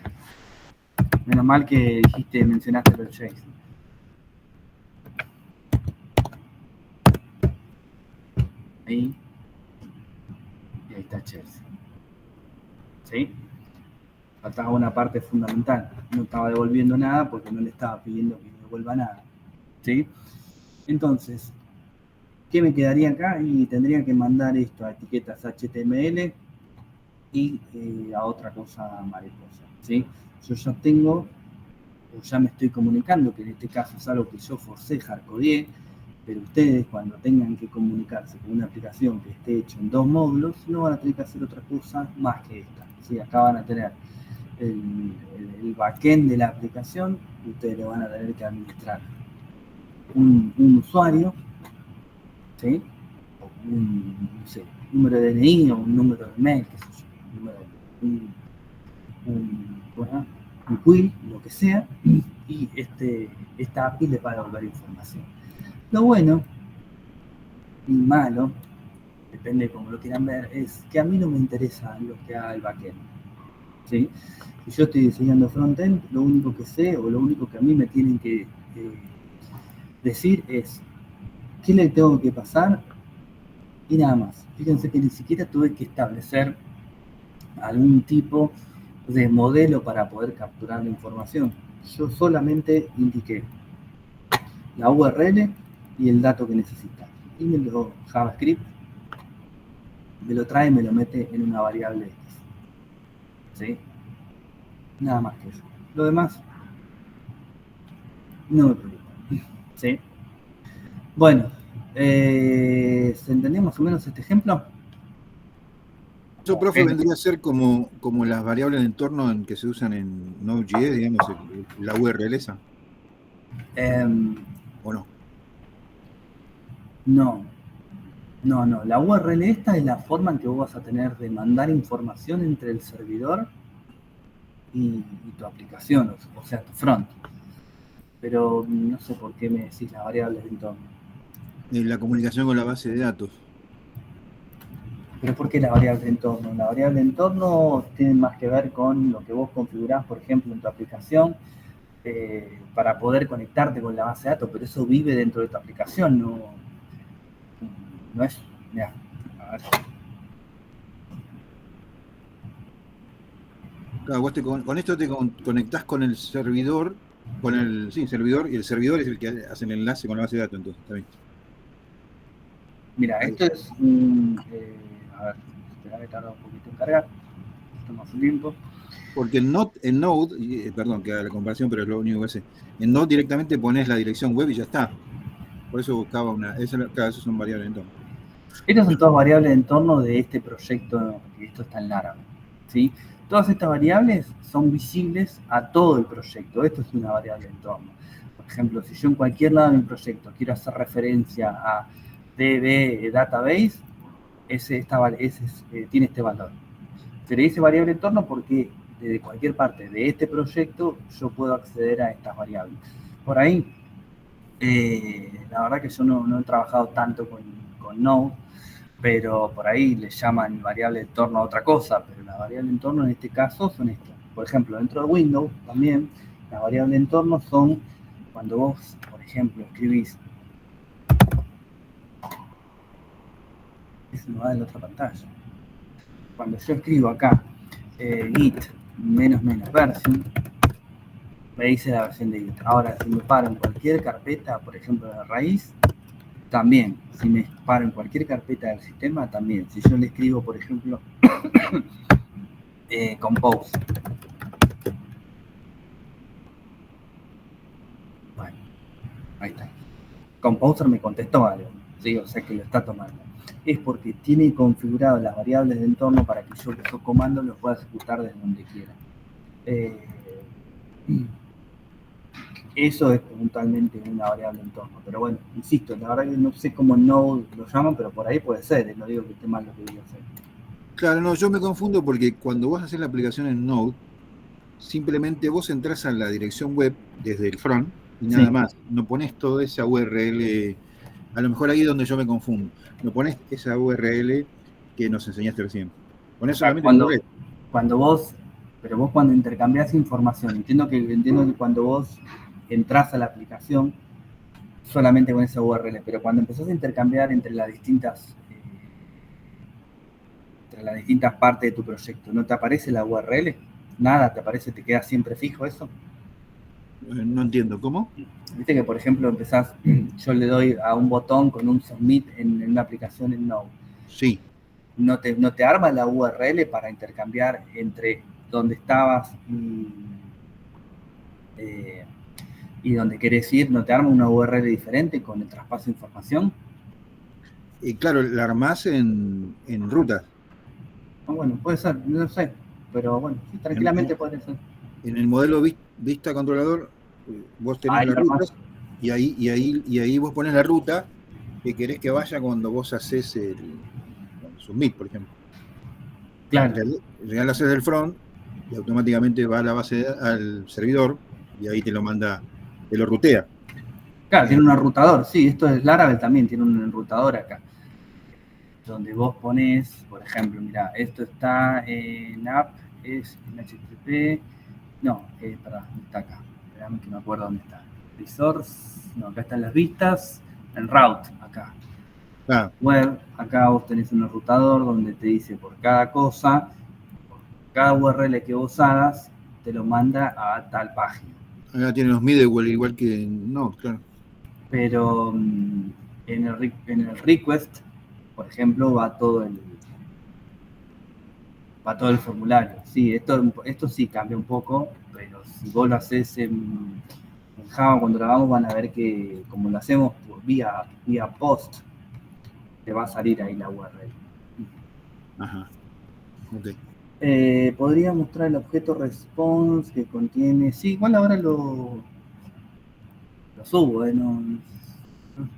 Menos mal que mencionaste el JSON. Ahí. Y ahí está Chelsea. ¿Sí? Faltaba una parte fundamental. No estaba devolviendo nada porque no le estaba pidiendo que devuelva nada. ¿Sí? Entonces, ¿qué me quedaría acá? Y tendría que mandar esto a etiquetas HTML y a otra cosa mariposa. ¿Sí? Yo ya tengo, o ya me estoy comunicando, que en este caso es algo que yo forcé, hardcodeé, Pero ustedes, cuando tengan que comunicarse con una aplicación que esté hecha en 2 módulos, no van a tener que hacer otra cosa más que esta. ¿Sí? Acá van a tener el backend de la aplicación, ustedes le van a tener que administrar un usuario, ¿sí? O no sé, número de DNI o un número de mail, qué sé yo, un quill, lo que sea, y esta API les va a devolver información. Lo bueno y malo, depende de cómo lo quieran ver, es que a mí no me interesa lo que haga el backend, ¿sí? Si yo estoy diseñando frontend, lo único que sé o lo único que a mí me tienen que decir es qué le tengo que pasar y nada más. Fíjense que ni siquiera tuve que establecer algún tipo de modelo para poder capturar la información. Yo solamente indiqué la URL y el dato que necesita. Y me lo JavaScript me lo trae y me lo mete en una variable X. ¿Sí? Nada más que eso. Lo demás no me preocupa. ¿Sí? Bueno, ¿se entendió más o menos este ejemplo? Eso, profe, vendría a ser como las variables de entorno que se usan en Node.js, digamos, la URL esa. ¿O no? No. La URL esta es la forma en que vos vas a tener de mandar información entre el servidor y tu aplicación, o sea, tu front. Pero no sé por qué me decís las variables de entorno. La comunicación con la base de datos. ¿Pero por qué la variable de entorno? La variable de entorno tiene más que ver con lo que vos configurás, por ejemplo, en tu aplicación para poder conectarte con la base de datos, pero eso vive dentro de tu aplicación, no es... Mirá, a ver. Claro, vos con esto te conectás con el servidor, servidor, y el servidor es el que hace el enlace con la base de datos, entonces, también. Mira, esto es un... a ver, espera que tarda un poquito en cargar. Toma su tiempo. Porque en Node, perdón que haga la comparación, pero es lo único que sé. En Node directamente pones la dirección web y ya está. Por eso buscaba esos son variables de entorno. Estas son todas variables de entorno de este proyecto, que esto está en Laravel, ¿sí? Todas estas variables son visibles a todo el proyecto. Esto es una variable de entorno. Por ejemplo, si yo en cualquier lado de mi proyecto quiero hacer referencia a DB Database, tiene este valor. Se le dice variable de entorno porque desde cualquier parte de este proyecto yo puedo acceder a estas variables. Por ahí, la verdad que yo no he trabajado tanto con Node, pero por ahí le llaman variable de entorno a otra cosa, pero las variables de entorno en este caso son estas. Por ejemplo, dentro de Windows también, las variables de entorno son cuando vos, por ejemplo, escribís, eso no va en la otra pantalla. Cuando yo escribo acá git --version, me dice la versión de git. Ahora, si me paro en cualquier carpeta, por ejemplo, de raíz, también. Si me paro en cualquier carpeta del sistema, también. Si yo le escribo, por ejemplo, compose. Bueno, ahí está. Composer me contestó algo, ¿sí? O sea que lo está tomando. Es porque tiene configurado las variables de entorno para que yo esos comandos los pueda ejecutar desde donde quiera. Eso es puntualmente una variable de entorno. Pero bueno, insisto, la verdad que no sé cómo Node lo llaman, pero por ahí puede ser. No digo que esté mal lo que digo hacer. Claro, no, yo me confundo porque cuando vos haces la aplicación en Node, simplemente vos entras a la dirección web desde el front y nada más. No pones toda esa URL. A lo mejor ahí es donde yo me confundo. No pones esa URL que nos enseñaste recién. Pones solamente cuando vos intercambiás información, entiendo que cuando vos entras a la aplicación solamente con esa URL, pero cuando empezás a intercambiar entre las distintas partes de tu proyecto, ¿no te aparece la URL? Nada, te aparece, te queda siempre fijo eso. No entiendo, ¿cómo? Viste que, por ejemplo, yo le doy a un botón con un submit en una aplicación en Node. Sí. ¿No te arma la URL para intercambiar entre donde estabas y donde querés ir, ¿no te arma una URL diferente con el traspaso de información? Y claro, la armás en rutas. Bueno, puede ser, no sé, pero bueno, sí, tranquilamente podría ser. En el modelo vista controlador, vos tenés Ahí las lo armás. rutas y ahí vos pones la ruta que querés que vaya cuando vos haces el submit, por ejemplo. Claro. En realidad haces del front y automáticamente va a la base al servidor y ahí te lo manda, te lo rutea. Claro, tiene un enrutador, sí, esto es Laravel también, tiene un enrutador acá. Donde vos pones, por ejemplo, mira, esto está en app, es en HTTP, no, perdón, está acá, esperame que me acuerdo dónde está. Resource, no, acá están las vistas, en route, acá. Ah. Web, acá vos tenés un enrutador donde te dice por cada cosa, por cada URL que vos hagas, te lo manda a tal página. Acá tiene los middleware igual que en Node, claro. Pero en el request, por ejemplo, va todo el formulario. Sí, esto sí cambia un poco, pero si vos lo haces en Java, cuando lo hagamos van a ver que como lo hacemos por vía post, te va a salir ahí la URL. Ajá. Ok. Podría mostrar el objeto response que contiene... Sí, igual ahora lo subo, no,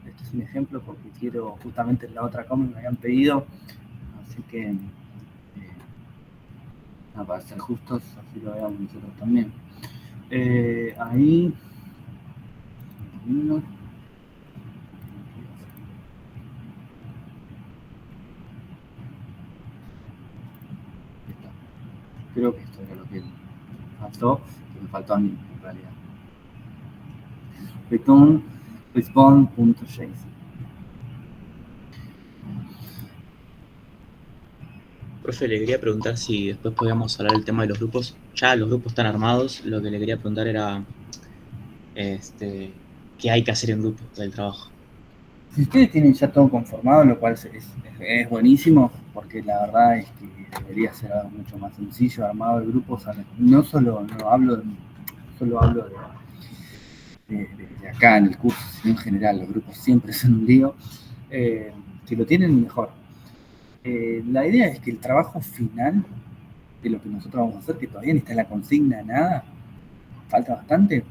este es un ejemplo porque quiero, justamente en la otra comment me habían pedido, así que para ser justos, así lo veamos nosotros también. Ahí, creo que esto era lo que faltó, que me faltó a mí en realidad. Return response.json. Profe, le quería preguntar si después podíamos hablar del tema de los grupos. Ya los grupos están armados, lo que le quería preguntar era qué hay que hacer en grupos del trabajo. Si ustedes tienen ya todo conformado, lo cual es buenísimo, porque la verdad es que debería ser algo mucho más sencillo, armado de grupos. No hablo de acá en el curso, sino en general, los grupos siempre son un lío. Si lo tienen, mejor. La idea es que el trabajo final de lo que nosotros vamos a hacer, que todavía no está en la consigna, nada, falta bastante,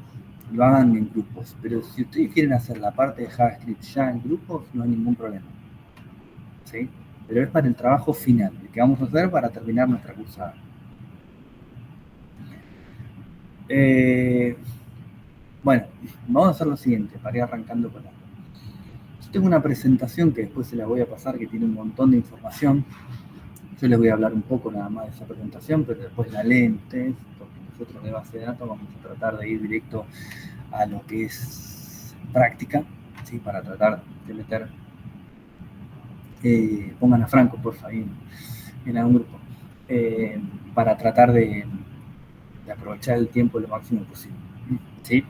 lo hagan en grupos. Pero si ustedes quieren hacer la parte de JavaScript ya en grupos, no hay ningún problema. ¿Sí? Pero es para el trabajo final, el que vamos a hacer para terminar nuestra cursada. Bueno, vamos a hacer lo siguiente, para ir arrancando con esto. Yo tengo una presentación que después se la voy a pasar, que tiene un montón de información. Yo les voy a hablar un poco nada más de esa presentación, pero después la leen ustedes, porque nosotros de base de datos vamos a tratar de ir directo a lo que es práctica, ¿sí? Para tratar de meter, pongan a Franco, por favor, en algún grupo, para tratar de aprovechar el tiempo lo máximo posible, ¿sí?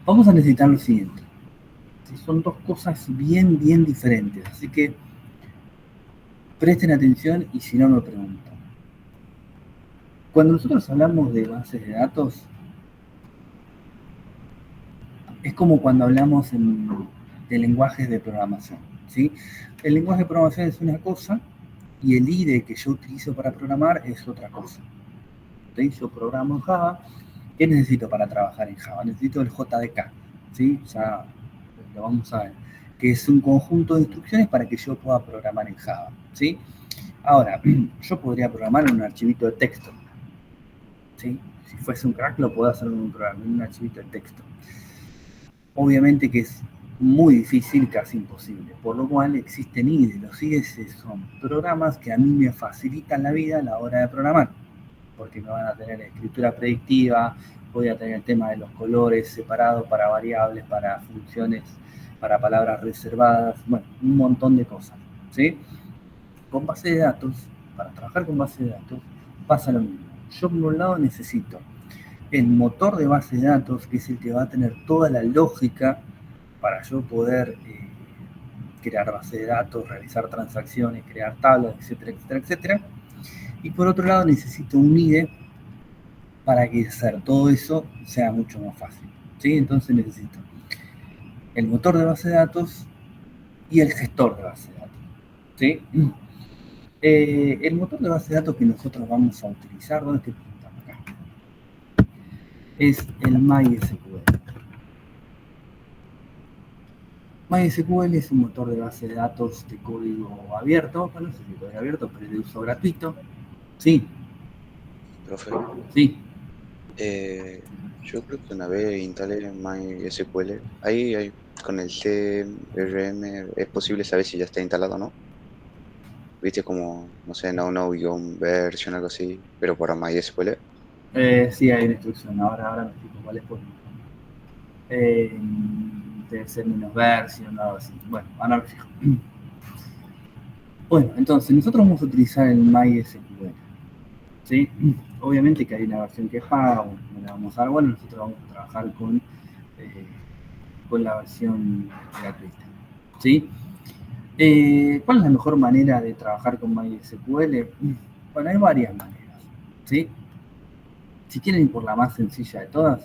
Vamos a necesitar lo siguiente. Son dos cosas bien diferentes, así que presten atención y si no me preguntan. Cuando nosotros hablamos de bases de datos, es como cuando hablamos de lenguajes de programación, ¿sí? El lenguaje de programación es una cosa y el IDE que yo utilizo para programar es otra cosa. ¿Sí? Yo programo en Java. ¿Qué necesito para trabajar en Java? Necesito el JDK, ¿sí? Ya lo vamos a ver, que es un conjunto de instrucciones para que yo pueda programar en Java, ¿sí? Ahora, yo podría programar en un archivito de texto, ¿sí? Si fuese un crack lo puedo hacer en un archivito de texto. Obviamente que es muy difícil, casi imposible, por lo cual existen IDE. Los IDE son programas que a mí me facilitan la vida a la hora de programar, porque me van a tener escritura predictiva, voy a tener el tema de los colores separados para variables, para funciones, para palabras reservadas, bueno, un montón de cosas, ¿sí? Con base de datos, para trabajar con base de datos, pasa lo mismo. Yo por un lado necesito el motor de base de datos, que es el que va a tener toda la lógica para yo poder crear base de datos, realizar transacciones, crear tablas, etcétera, etcétera, etcétera. Y por otro lado necesito un IDE para que hacer todo eso sea mucho más fácil, ¿sí? Entonces necesito el motor de base de datos y el gestor de base de datos, ¿sí? El motor de base de datos que nosotros vamos a utilizar, ¿dónde estoy presentando acá? Es el MySQL. MySQL es un motor de base de datos de código abierto, bueno, no sé si código abierto, pero de uso gratuito. Sí. Profe, Sí. yo creo que una vez instalé MySQL, ahí con el TRM es posible saber si ya está instalado o no. Viste como, no sé, no-version, algo así, pero para MySQL. Sí, hay una instrucción, ahora me explico cuál es por debe ser menos version o algo así. Bueno, ahora me fijo. Bueno, entonces nosotros vamos a utilizar el MySQL, ¿sí? Obviamente que hay una versión que es paga, no la vamos a dar, bueno, nosotros vamos a trabajar con la versión gratuita, ¿sí? ¿Cuál es la mejor manera de trabajar con MySQL? Bueno, hay varias maneras, ¿sí? Si quieren ir por la más sencilla de todas,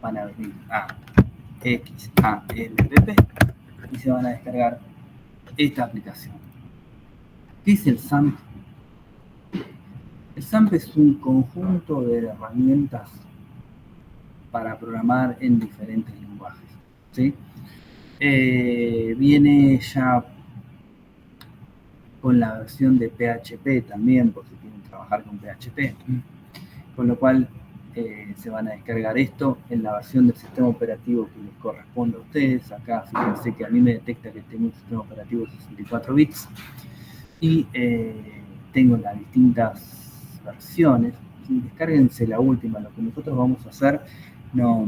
van a venir a XAMPP y se van a descargar esta aplicación. ¿Qué es el SAMP? El SAMP es un conjunto de herramientas para programar en diferentes lenguajes, ¿sí? Viene ya con la versión de PHP también, por si quieren trabajar con PHP, con lo cual se van a descargar esto en la versión del sistema operativo que les corresponde a ustedes. Acá fíjense que a mí me detecta que tengo un sistema operativo de 64 bits y tengo las distintas versiones. Y descárguense la última. Lo que nosotros vamos a hacer no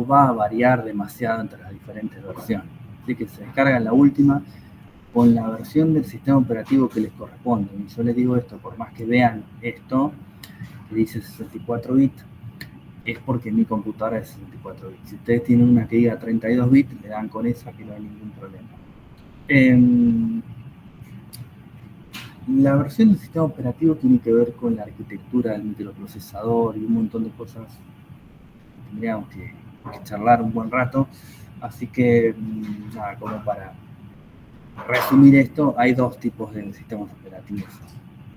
va a variar demasiado entre las diferentes versiones, así que se descargan la última con la versión del sistema operativo que les corresponde. Y yo les digo esto, por más que vean esto que dice 64 bits, es porque mi computadora es 64 bits. Si ustedes tienen una que diga 32 bits, le dan con esa, que no hay ningún problema. La versión del sistema operativo tiene que ver con la arquitectura del microprocesador y un montón de cosas que tendríamos que charlar un buen rato. Así que, nada, como para resumir esto, hay dos tipos de sistemas operativos,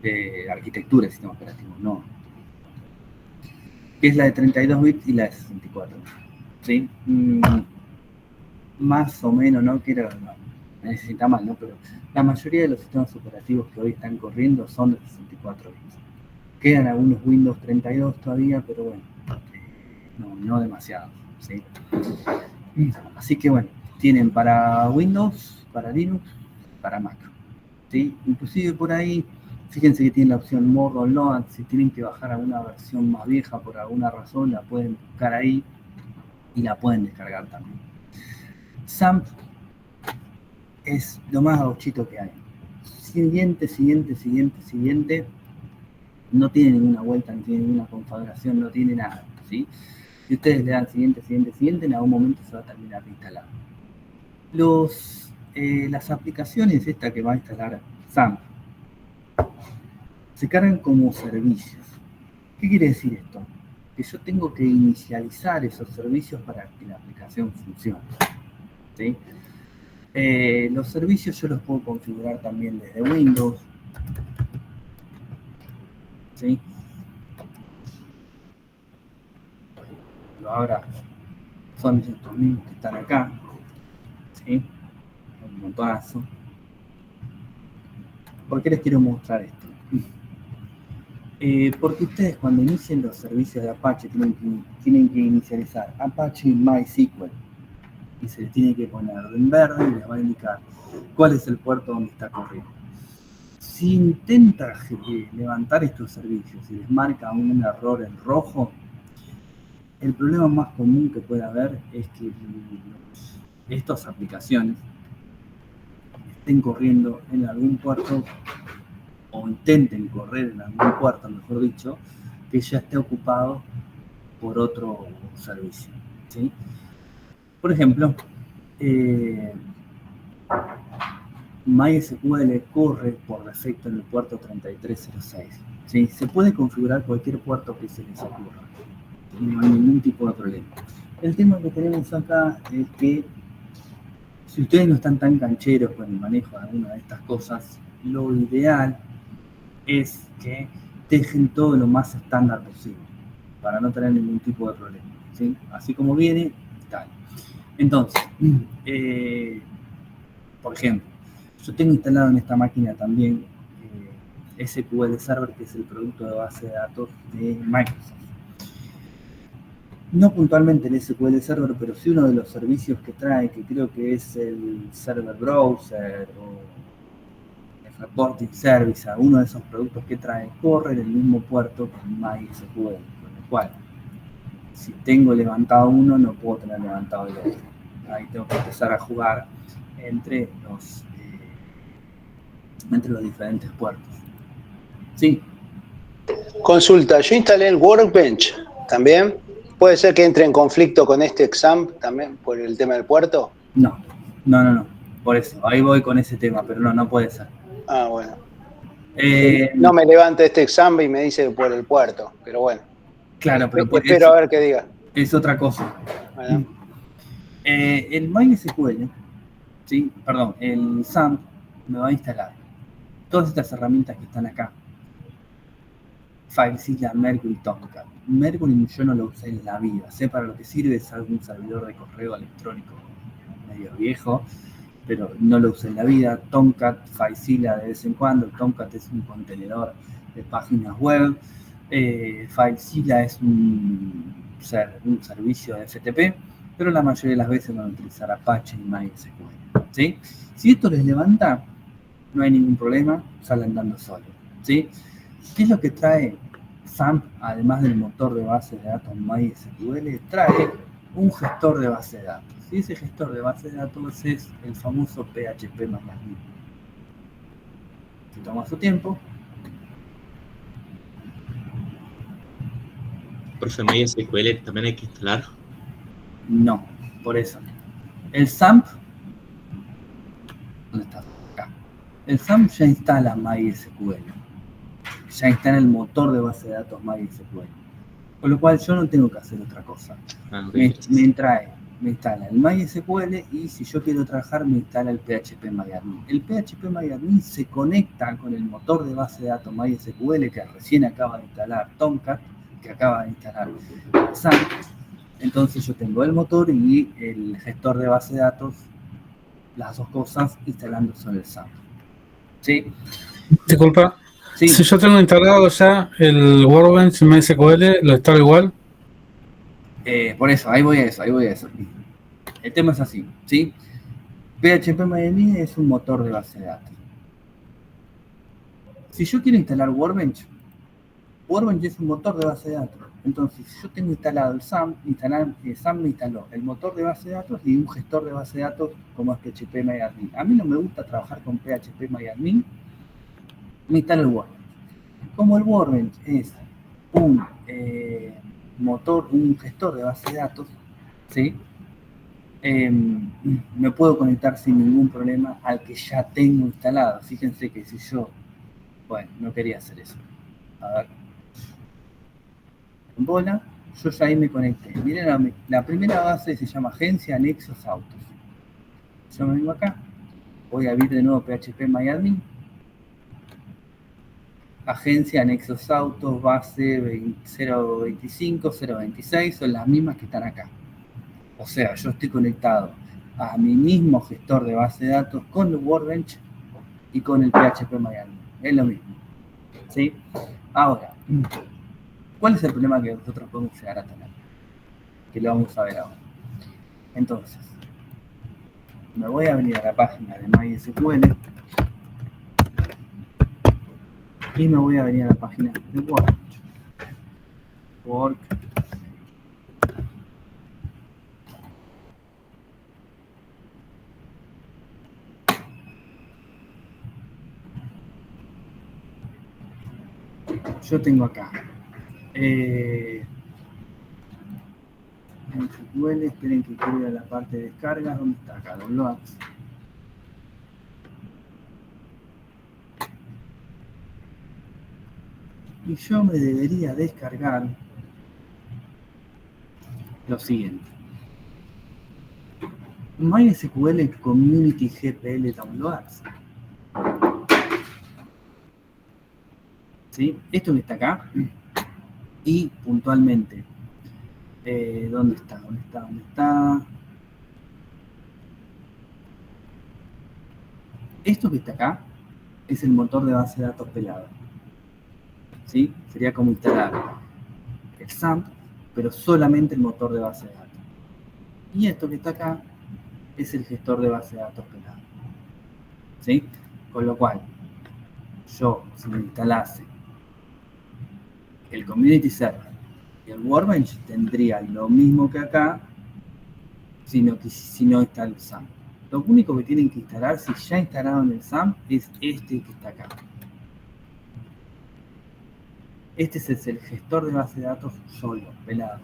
de arquitectura de sistemas operativos, ¿no? Que es la de 32 bits y la de 64. ¿Sí? Más o menos, no quiero, no, necesita más, ¿no? Pero la mayoría de los sistemas operativos que hoy están corriendo son de 64 bits. Quedan algunos Windows 32 todavía, pero bueno, no demasiado, ¿sí? Así que bueno, tienen para Windows, para Linux, para Mac, ¿sí? Inclusive por ahí, fíjense que tienen la opción More Download. Si tienen que bajar a una versión más vieja por alguna razón, la pueden buscar ahí y la pueden descargar también. SAMP es lo más gauchito que hay. Siguiente. No tiene ninguna vuelta, no tiene ninguna configuración, no tiene nada, ¿sí? Si ustedes le dan siguiente, en algún momento se va a terminar de instalar. Las aplicaciones esta que va a instalar SAMP se cargan como servicios. ¿Qué quiere decir esto? Que yo tengo que inicializar esos servicios para que la aplicación funcione, ¿sí? Los servicios yo los puedo configurar también desde Windows, ¿sí? Ahora son estos mismos que están acá, ¿sí? Un montonazo. ¿Por qué les quiero mostrar esto? Porque ustedes cuando inicien los servicios de Apache tienen que inicializar Apache MySQL y se les tiene que poner en verde y les va a indicar cuál es el puerto donde está corriendo. Si intenta levantar estos servicios y les marca un error en rojo, el problema más común que puede haber es que estas aplicaciones estén corriendo en algún puerto o intenten correr en algún puerto, mejor dicho, que ya esté ocupado por otro servicio, ¿sí? Por ejemplo, MySQL corre por defecto en el puerto 3306. ¿sí? Se puede configurar cualquier puerto que se les ocurra. No hay ningún tipo de problema. El tema que tenemos acá es que si ustedes no están tan cancheros con el manejo de alguna de estas cosas, lo ideal es que dejen todo lo más estándar posible para no tener ningún tipo de problema, ¿sí? Así como viene, tal. Entonces, por ejemplo, yo tengo instalado en esta máquina también SQL Server, que es el producto de base de datos de Microsoft. No puntualmente el SQL Server, pero sí uno de los servicios que trae, que creo que es el Server Browser o el Reporting Service, uno de esos productos que trae, corre en el mismo puerto que MySQL, con lo cual, si tengo levantado uno, no puedo tener levantado el otro. Ahí tengo que empezar a jugar entre los diferentes puertos. Sí. Consulta, yo instalé el Workbench también. ¿Puede ser que entre en conflicto con este exam también por el tema del puerto? No. Por eso, ahí voy con ese tema, pero no puede ser. Ah, bueno. No me levanta este exam y me dice por el puerto, pero bueno. Claro, pero espero a ver qué diga. Es otra cosa. Bueno. El MySQL, ¿sí? Perdón, el SAMP me va a instalar todas estas herramientas que están acá. FileZilla, Mercury, Tomcat. Mercury yo no lo usé en la vida. Sé para lo que sirve, es algún servidor de correo electrónico medio viejo, pero no lo usé en la vida. Tomcat, FileZilla de vez en cuando. Tomcat es un contenedor de páginas web. FileZilla es un servicio de FTP, pero la mayoría de las veces van a utilizar Apache y MySQL, ¿sí? Si esto les levanta, no hay ningún problema, salen dando solo, ¿sí? ¿Qué es lo que trae SAMP, además del motor de base de datos MySQL? Trae un gestor de base de datos. Y ese gestor de base de datos es el famoso PHP-MyAdmin. Si toma su tiempo. Profe, MySQL también hay que instalar. No, por eso. El SAMP, ¿dónde está? Acá. El SAMP ya instala MySQL. Ya instala el motor de base de datos MySQL. Con lo cual yo no tengo que hacer otra cosa. Okay. Me instala el MySQL y si yo quiero trabajar me instala el PHP-MyAdmin. El PHP-MyAdmin se conecta con el motor de base de datos MySQL que recién acaba de instalar Tomcat, que acaba de instalar SAMP. Entonces yo tengo el motor y el gestor de base de datos, las dos cosas instalando sobre el SAMP. ¿Sí? Disculpa. Sí. Si yo tengo instalado ya el Workbench MySQL, ¿lo instalo igual? Por eso, ahí voy a eso. El tema es así, ¿sí? PHP-MyAdmin es un motor de base de datos. Si yo quiero instalar Workbench es un motor de base de datos. Entonces, si yo tengo instalado el SAMP, SAMP me instaló el motor de base de datos y un gestor de base de datos como es PHP-MyAdmin. A mí no me gusta trabajar con PHP-MyAdmin, me instalo el Workbench. Como el Workbench es un motor, un gestor de base de datos, ¿sí? Me puedo conectar sin ningún problema al que ya tengo instalado. Fíjense que si yo, bueno, no quería hacer eso. A ver. Bola, yo ya ahí me conecté. Miren, la primera base se llama Agencia Nexos Autos. Yo me vengo acá, voy a abrir de nuevo PHP-MyAdmin. Agencia Nexos Autos, base 025, 026, son las mismas que están acá. O sea, yo estoy conectado a mi mismo gestor de base de datos con el Workbench y con el PHP-MyAdmin. Es lo mismo, ¿sí? Ahora, ¿cuál es el problema que nosotros podemos llegar a tener? Que lo vamos a ver ahora. Entonces, me voy a venir a la página de MySQL y me voy a venir a la página de Workbench. Yo tengo acá MySQL, esperen que quiero la parte de descargas. ¿Dónde está acá? Downloads. Y yo me debería descargar lo siguiente. MySQL Community GPL Downloads. ¿Sí? Esto que está acá. Y puntualmente. ¿Dónde está? ¿Dónde está? ¿Dónde está? Esto que está acá es el motor de base de datos pelado. ¿Sí? Sería como instalar el SAMP, pero solamente el motor de base de datos. Y esto que está acá es el gestor de base de datos pelado. ¿Sí? Con lo cual, yo, si me instalase el Community Server y el Workbench, tendría lo mismo que acá si no instalo el SAMP. Lo único que tienen que instalar, si ya instalaron el SAMP, es este que está acá. Este es el gestor de base de datos solo, pelado.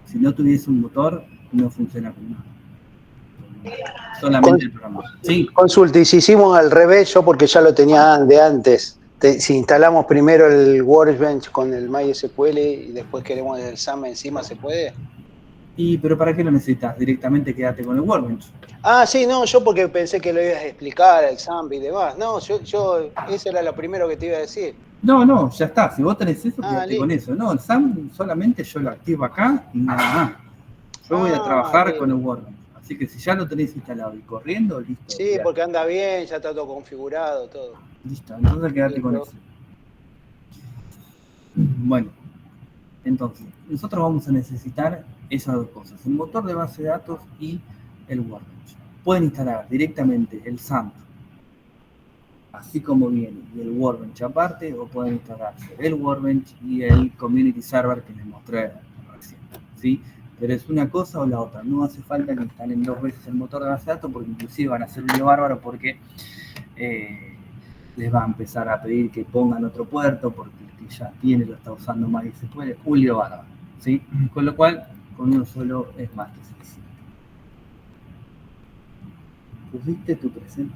Si no tuviese un motor, no funciona con nada. Solamente el programa. Sí. Consulta, y si hicimos al revés, yo porque ya lo tenía de antes, si instalamos primero el Workbench con el MySQL y después queremos el SAM encima, ¿se puede? ¿Pero para qué lo necesitas? Directamente quédate con el Workbench. Ah, sí, no, yo porque pensé que lo ibas a explicar, el SAMP y demás. No, yo eso era lo primero que te iba a decir. No, ya está. Si vos tenés eso, quédate listo. con eso. No, el SAMP solamente yo lo activo acá y nada más. Yo voy a trabajar bien. con el Workbench. Así que si ya lo tenés instalado y corriendo, listo. Sí, quédate. porque anda bien, ya está todo configurado, todo. Listo, entonces quédate con eso. Bueno, entonces, nosotros vamos a necesitar esas dos cosas, el motor de base de datos y el Workbench. Pueden instalar directamente el SAMP, así como viene, y el Workbench aparte, o pueden instalarse el Workbench y el Community Server que les mostré recién, ¿sí? Pero es una cosa o la otra, no hace falta que instalen dos veces el motor de base de datos, porque inclusive van a hacer un lío bárbaro, porque les va a empezar a pedir que pongan otro puerto, porque el que ya tiene lo está usando más y se puede, un lío bárbaro, ¿sí? Con lo cual, con uno solo es más que suficiente. ¿Pusiste tu presente?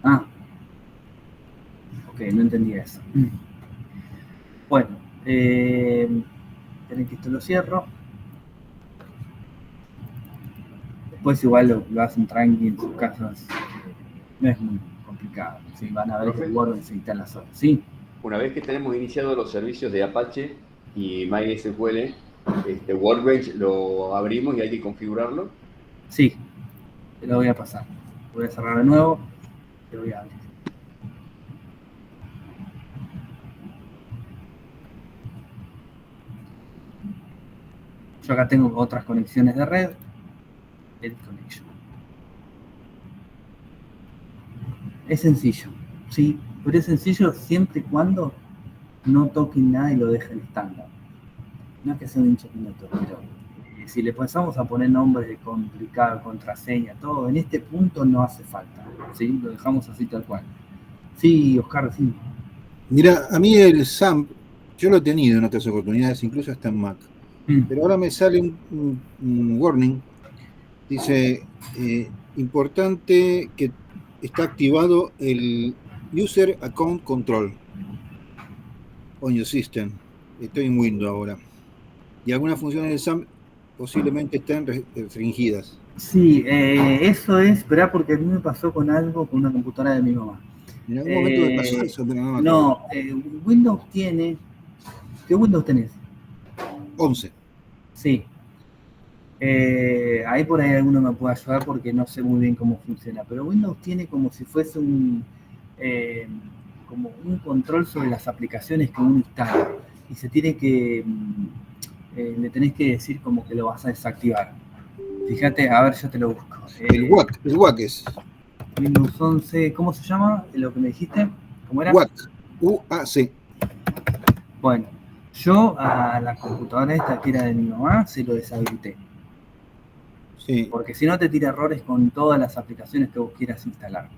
Ah, ok, no entendí eso. Bueno, esperen que esto lo cierro. Después igual lo hacen tranqui en sus casas, no es muy complicado. ¿Sí? Van a ver que el Workbench se instala solo. ¿Sí? Una vez que tenemos iniciado los servicios de Apache y MySQL, Workbench lo abrimos y hay que configurarlo. Sí, te lo voy a pasar. Voy a cerrar de nuevo, te voy a abrir. Yo acá tengo otras conexiones de red. Edit Connection. Es sencillo, ¿sí? Pero es sencillo siempre y cuando no toquen nada y lo dejen estándar. No es que sea un hincha piloto, pero si le pasamos a poner nombres de complicado, contraseña, todo, en este punto no hace falta, ¿sí? Lo dejamos así tal cual. Sí, Oscar, sí. Mira, a mí el SAMP, yo lo he tenido en otras oportunidades, incluso hasta en Mac. Pero ahora me sale un warning. Dice, importante que está activado el User Account Control on your system. Estoy en Windows ahora. Y algunas funciones del SAMP posiblemente están restringidas. Sí, eso es, esperá, porque a mí me pasó con algo con una computadora de mi mamá. En algún momento me pasó eso, pero no me acuerdo. No, Windows tiene... ¿Qué Windows tenés? 11. Sí. Ahí por ahí alguno me puede ayudar porque no sé muy bien cómo funciona, pero Windows tiene como si fuese como un control sobre las aplicaciones que uno instala y se tiene que le tenés que decir como que lo vas a desactivar. Fíjate, a ver, yo te lo busco. El WAC es. Windows 11, ¿cómo se llama? Lo que me dijiste, ¿cómo era? WAC, UAC. Bueno, yo a la computadora esta que era de mi mamá se lo deshabilité. Sí. Porque si no te tira errores con todas las aplicaciones que vos quieras instalar.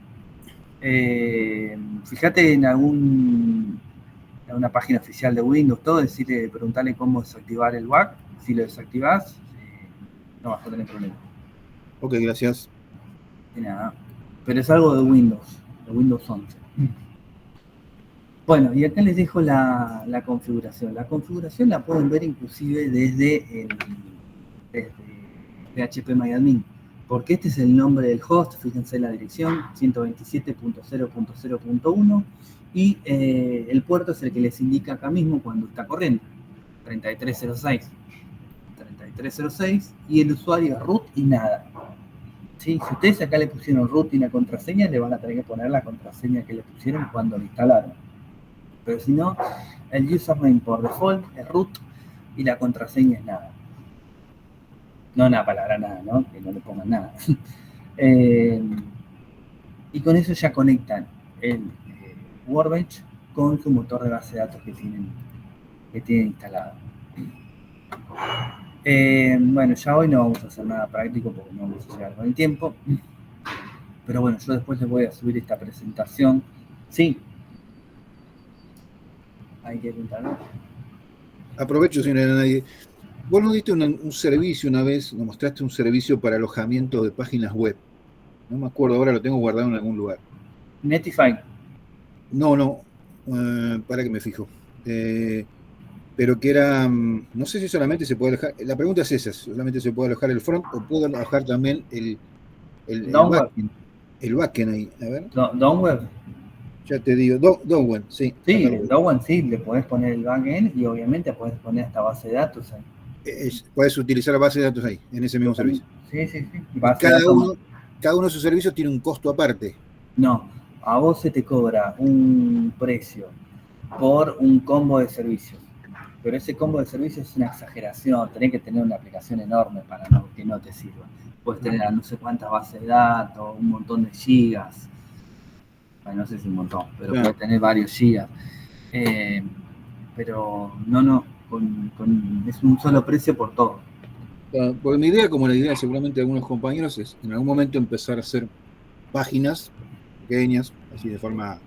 Fíjate en alguna página oficial de Windows, todo, preguntarle cómo desactivar el WAC. Si lo desactivás, no vas a tener problema. Ok, gracias. De nada. Pero es algo de Windows 11. Bueno, y acá les dejo la configuración. La configuración la pueden ver inclusive desde phpMyAdmin, porque este es el nombre del host, fíjense la dirección, 127.0.0.1, y el puerto es el que les indica acá mismo cuando está corriendo, 3306. 3306, y el usuario es root y nada. ¿Sí? Si ustedes acá le pusieron root y la contraseña, le van a tener que poner la contraseña que le pusieron cuando lo instalaron. Pero si no, el username por default es root y la contraseña es nada. No una palabra nada, ¿no? Que no le pongan nada. Y con eso ya conectan el Workbench con su motor de base de datos que tienen instalado. Bueno, ya hoy no vamos a hacer nada práctico porque no vamos a llegar con el tiempo. Pero bueno, yo después les voy a subir esta presentación. Sí. Hay que contarlo. Aprovecho si no hay nadie. Vos nos diste un servicio una vez, nos mostraste un servicio para alojamiento de páginas web. No me acuerdo, ahora lo tengo guardado en algún lugar. Netify. No, para que me fijo. Pero que era, no sé si solamente se puede alojar, la pregunta es esa, solamente se puede alojar el front o puedo alojar también el backend ahí, a ver. Downweb. Ya te digo, Downweb, sí. Sí, en Downweb sí, le podés poner el backend y obviamente podés poner esta base de datos ahí. Puedes utilizar la base de datos ahí, en ese mismo servicio. Sí. Cada uno de sus servicios tiene un costo aparte. No, a vos se te cobra un precio por un combo de servicios. Pero ese combo de servicios es una exageración, tenés que tener una aplicación enorme para que no te sirva. Puedes tener no sé cuántas bases de datos, un montón de gigas. Bueno, no sé si un montón, pero puedes tener varios gigas. Pero no, es un solo precio por todo. Porque mi idea, como la idea seguramente de algunos compañeros, es en algún momento empezar a hacer páginas pequeñas, así de forma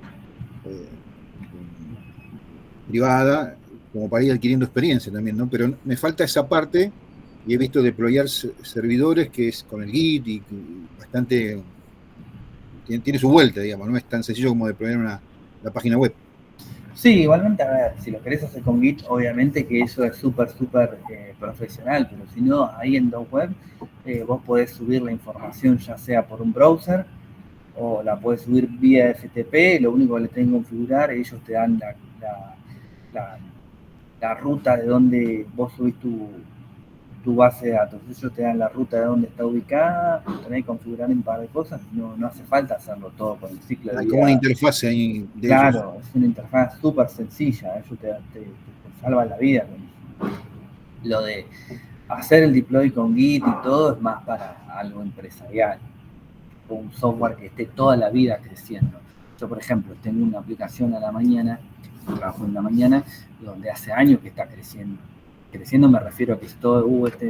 privada, como para ir adquiriendo experiencia también, ¿no? Pero me falta esa parte y he visto deployar servidores que es con el Git y bastante tiene su vuelta, digamos, no es tan sencillo como deployar la página web. Sí, igualmente, a ver, si lo querés hacer con Git, obviamente que eso es súper profesional, pero si no, ahí en Downweb vos podés subir la información ya sea por un browser o la podés subir vía FTP, lo único que le tenés que configurar, ellos te dan la ruta de donde vos subís tu base de datos. Ellos te dan la ruta de donde está ubicada, tenés que configurar un par de cosas, no hace falta hacerlo todo con el ciclo de vida. Hay como una interfase ahí de Claro, ellos. es una interfaz súper sencilla, ellos te salvan la vida con eso. Lo de hacer el deploy con Git y todo es más para algo empresarial, un software que esté toda la vida creciendo. Yo, por ejemplo, tengo una aplicación a la mañana, trabajo en la mañana, donde hace años que está creciendo. Creciendo me refiero a que es todo,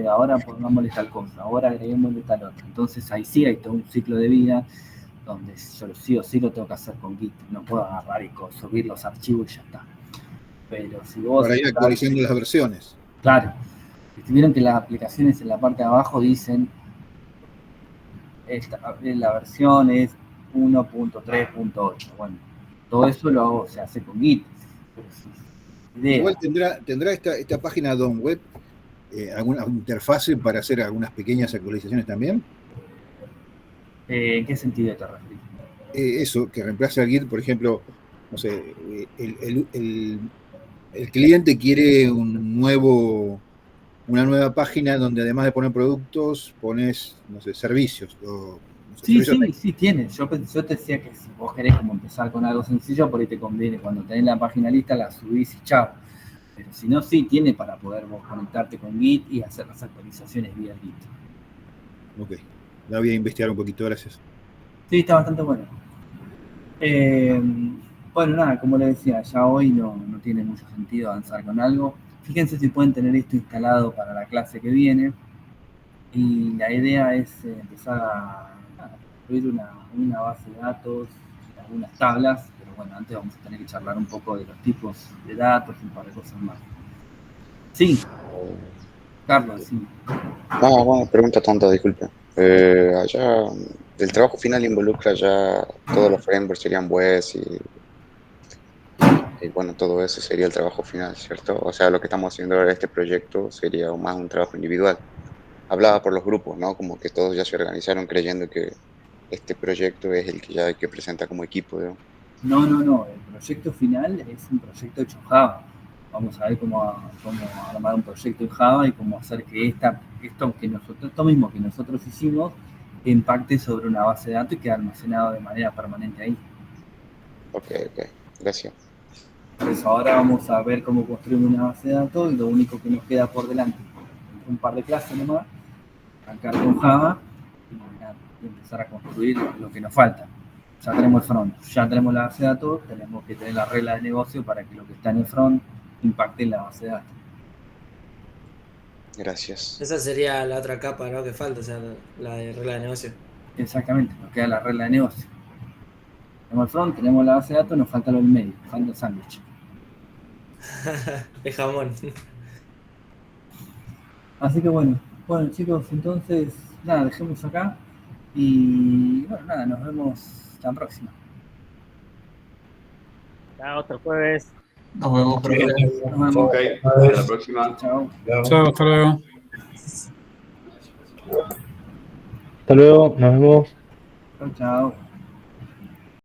ahora pongámosle tal cosa, ahora agreguémosle tal otra. Entonces ahí sí hay todo un ciclo de vida donde yo sí o sí lo tengo que hacer con Git. No puedo agarrar y subir los archivos y ya está. Pero si vos... Para ir actualizando las versiones. Claro. Si vieron que las aplicaciones en la parte de abajo dicen la versión es 1.3.8. Bueno, todo eso se hace con Git. Igual tendrá esta página Downweb alguna interfase para hacer algunas pequeñas actualizaciones también. ¿En qué sentido te refieres? Eso, que reemplace a Git, por ejemplo, no sé, el cliente quiere una nueva página donde además de poner productos, pones, no sé, servicios. Sí, tiene. Yo te decía que si vos querés como empezar con algo sencillo, por ahí te conviene. Cuando tenés la página lista, la subís y chao. Pero si no, sí tiene para poder vos conectarte con Git y hacer las actualizaciones vía Git. Ok, la voy a investigar un poquito, gracias. Sí, está bastante bueno. Bueno, nada, como les decía, ya hoy no tiene mucho sentido avanzar con algo. Fíjense si pueden tener esto instalado para la clase que viene. Y la idea es empezar a construir una base de datos, algunas tablas, pero bueno, antes vamos a tener que charlar un poco de los tipos de datos y un par de cosas más. Sí, Carlos, sí. No, pregunta tonta, disculpe. Allá, el trabajo final involucra ya todos los frameworks, serían webs y... Y bueno, todo eso sería el trabajo final, ¿cierto? O sea, lo que estamos haciendo ahora, este proyecto, sería más un trabajo individual. Hablaba por los grupos, ¿no? Como que todos ya se organizaron creyendo que este proyecto es el que ya hay que presentar como equipo, ¿no? No. El proyecto final es un proyecto hecho en Java. Vamos a ver cómo armar un proyecto en Java y cómo hacer que esto mismo que nosotros hicimos impacte sobre una base de datos y quede almacenado de manera permanente ahí. Ok, gracias. Por eso ahora vamos a ver cómo construimos una base de datos y lo único que nos queda por delante, un par de clases nomás, arrancar con Java y empezar a construir lo que nos falta. Ya tenemos el front, ya tenemos la base de datos, tenemos que tener la regla de negocio para que lo que está en el front impacte en la base de datos. Gracias. Esa sería la otra capa, ¿no? Que falta, o sea, la de regla de negocio. Exactamente, nos queda la regla de negocio. Tenemos el front, tenemos la base de datos, nos falta lo del medio, nos falta el sándwich. El jamón. Así que bueno chicos, entonces nada, dejemos acá y bueno, nada, nos vemos la próxima. Chao, hasta el jueves. Nos vemos. Nos vemos. Ok, hasta la próxima. Chao. Chao, hasta luego. Hasta luego, nos vemos. Chao.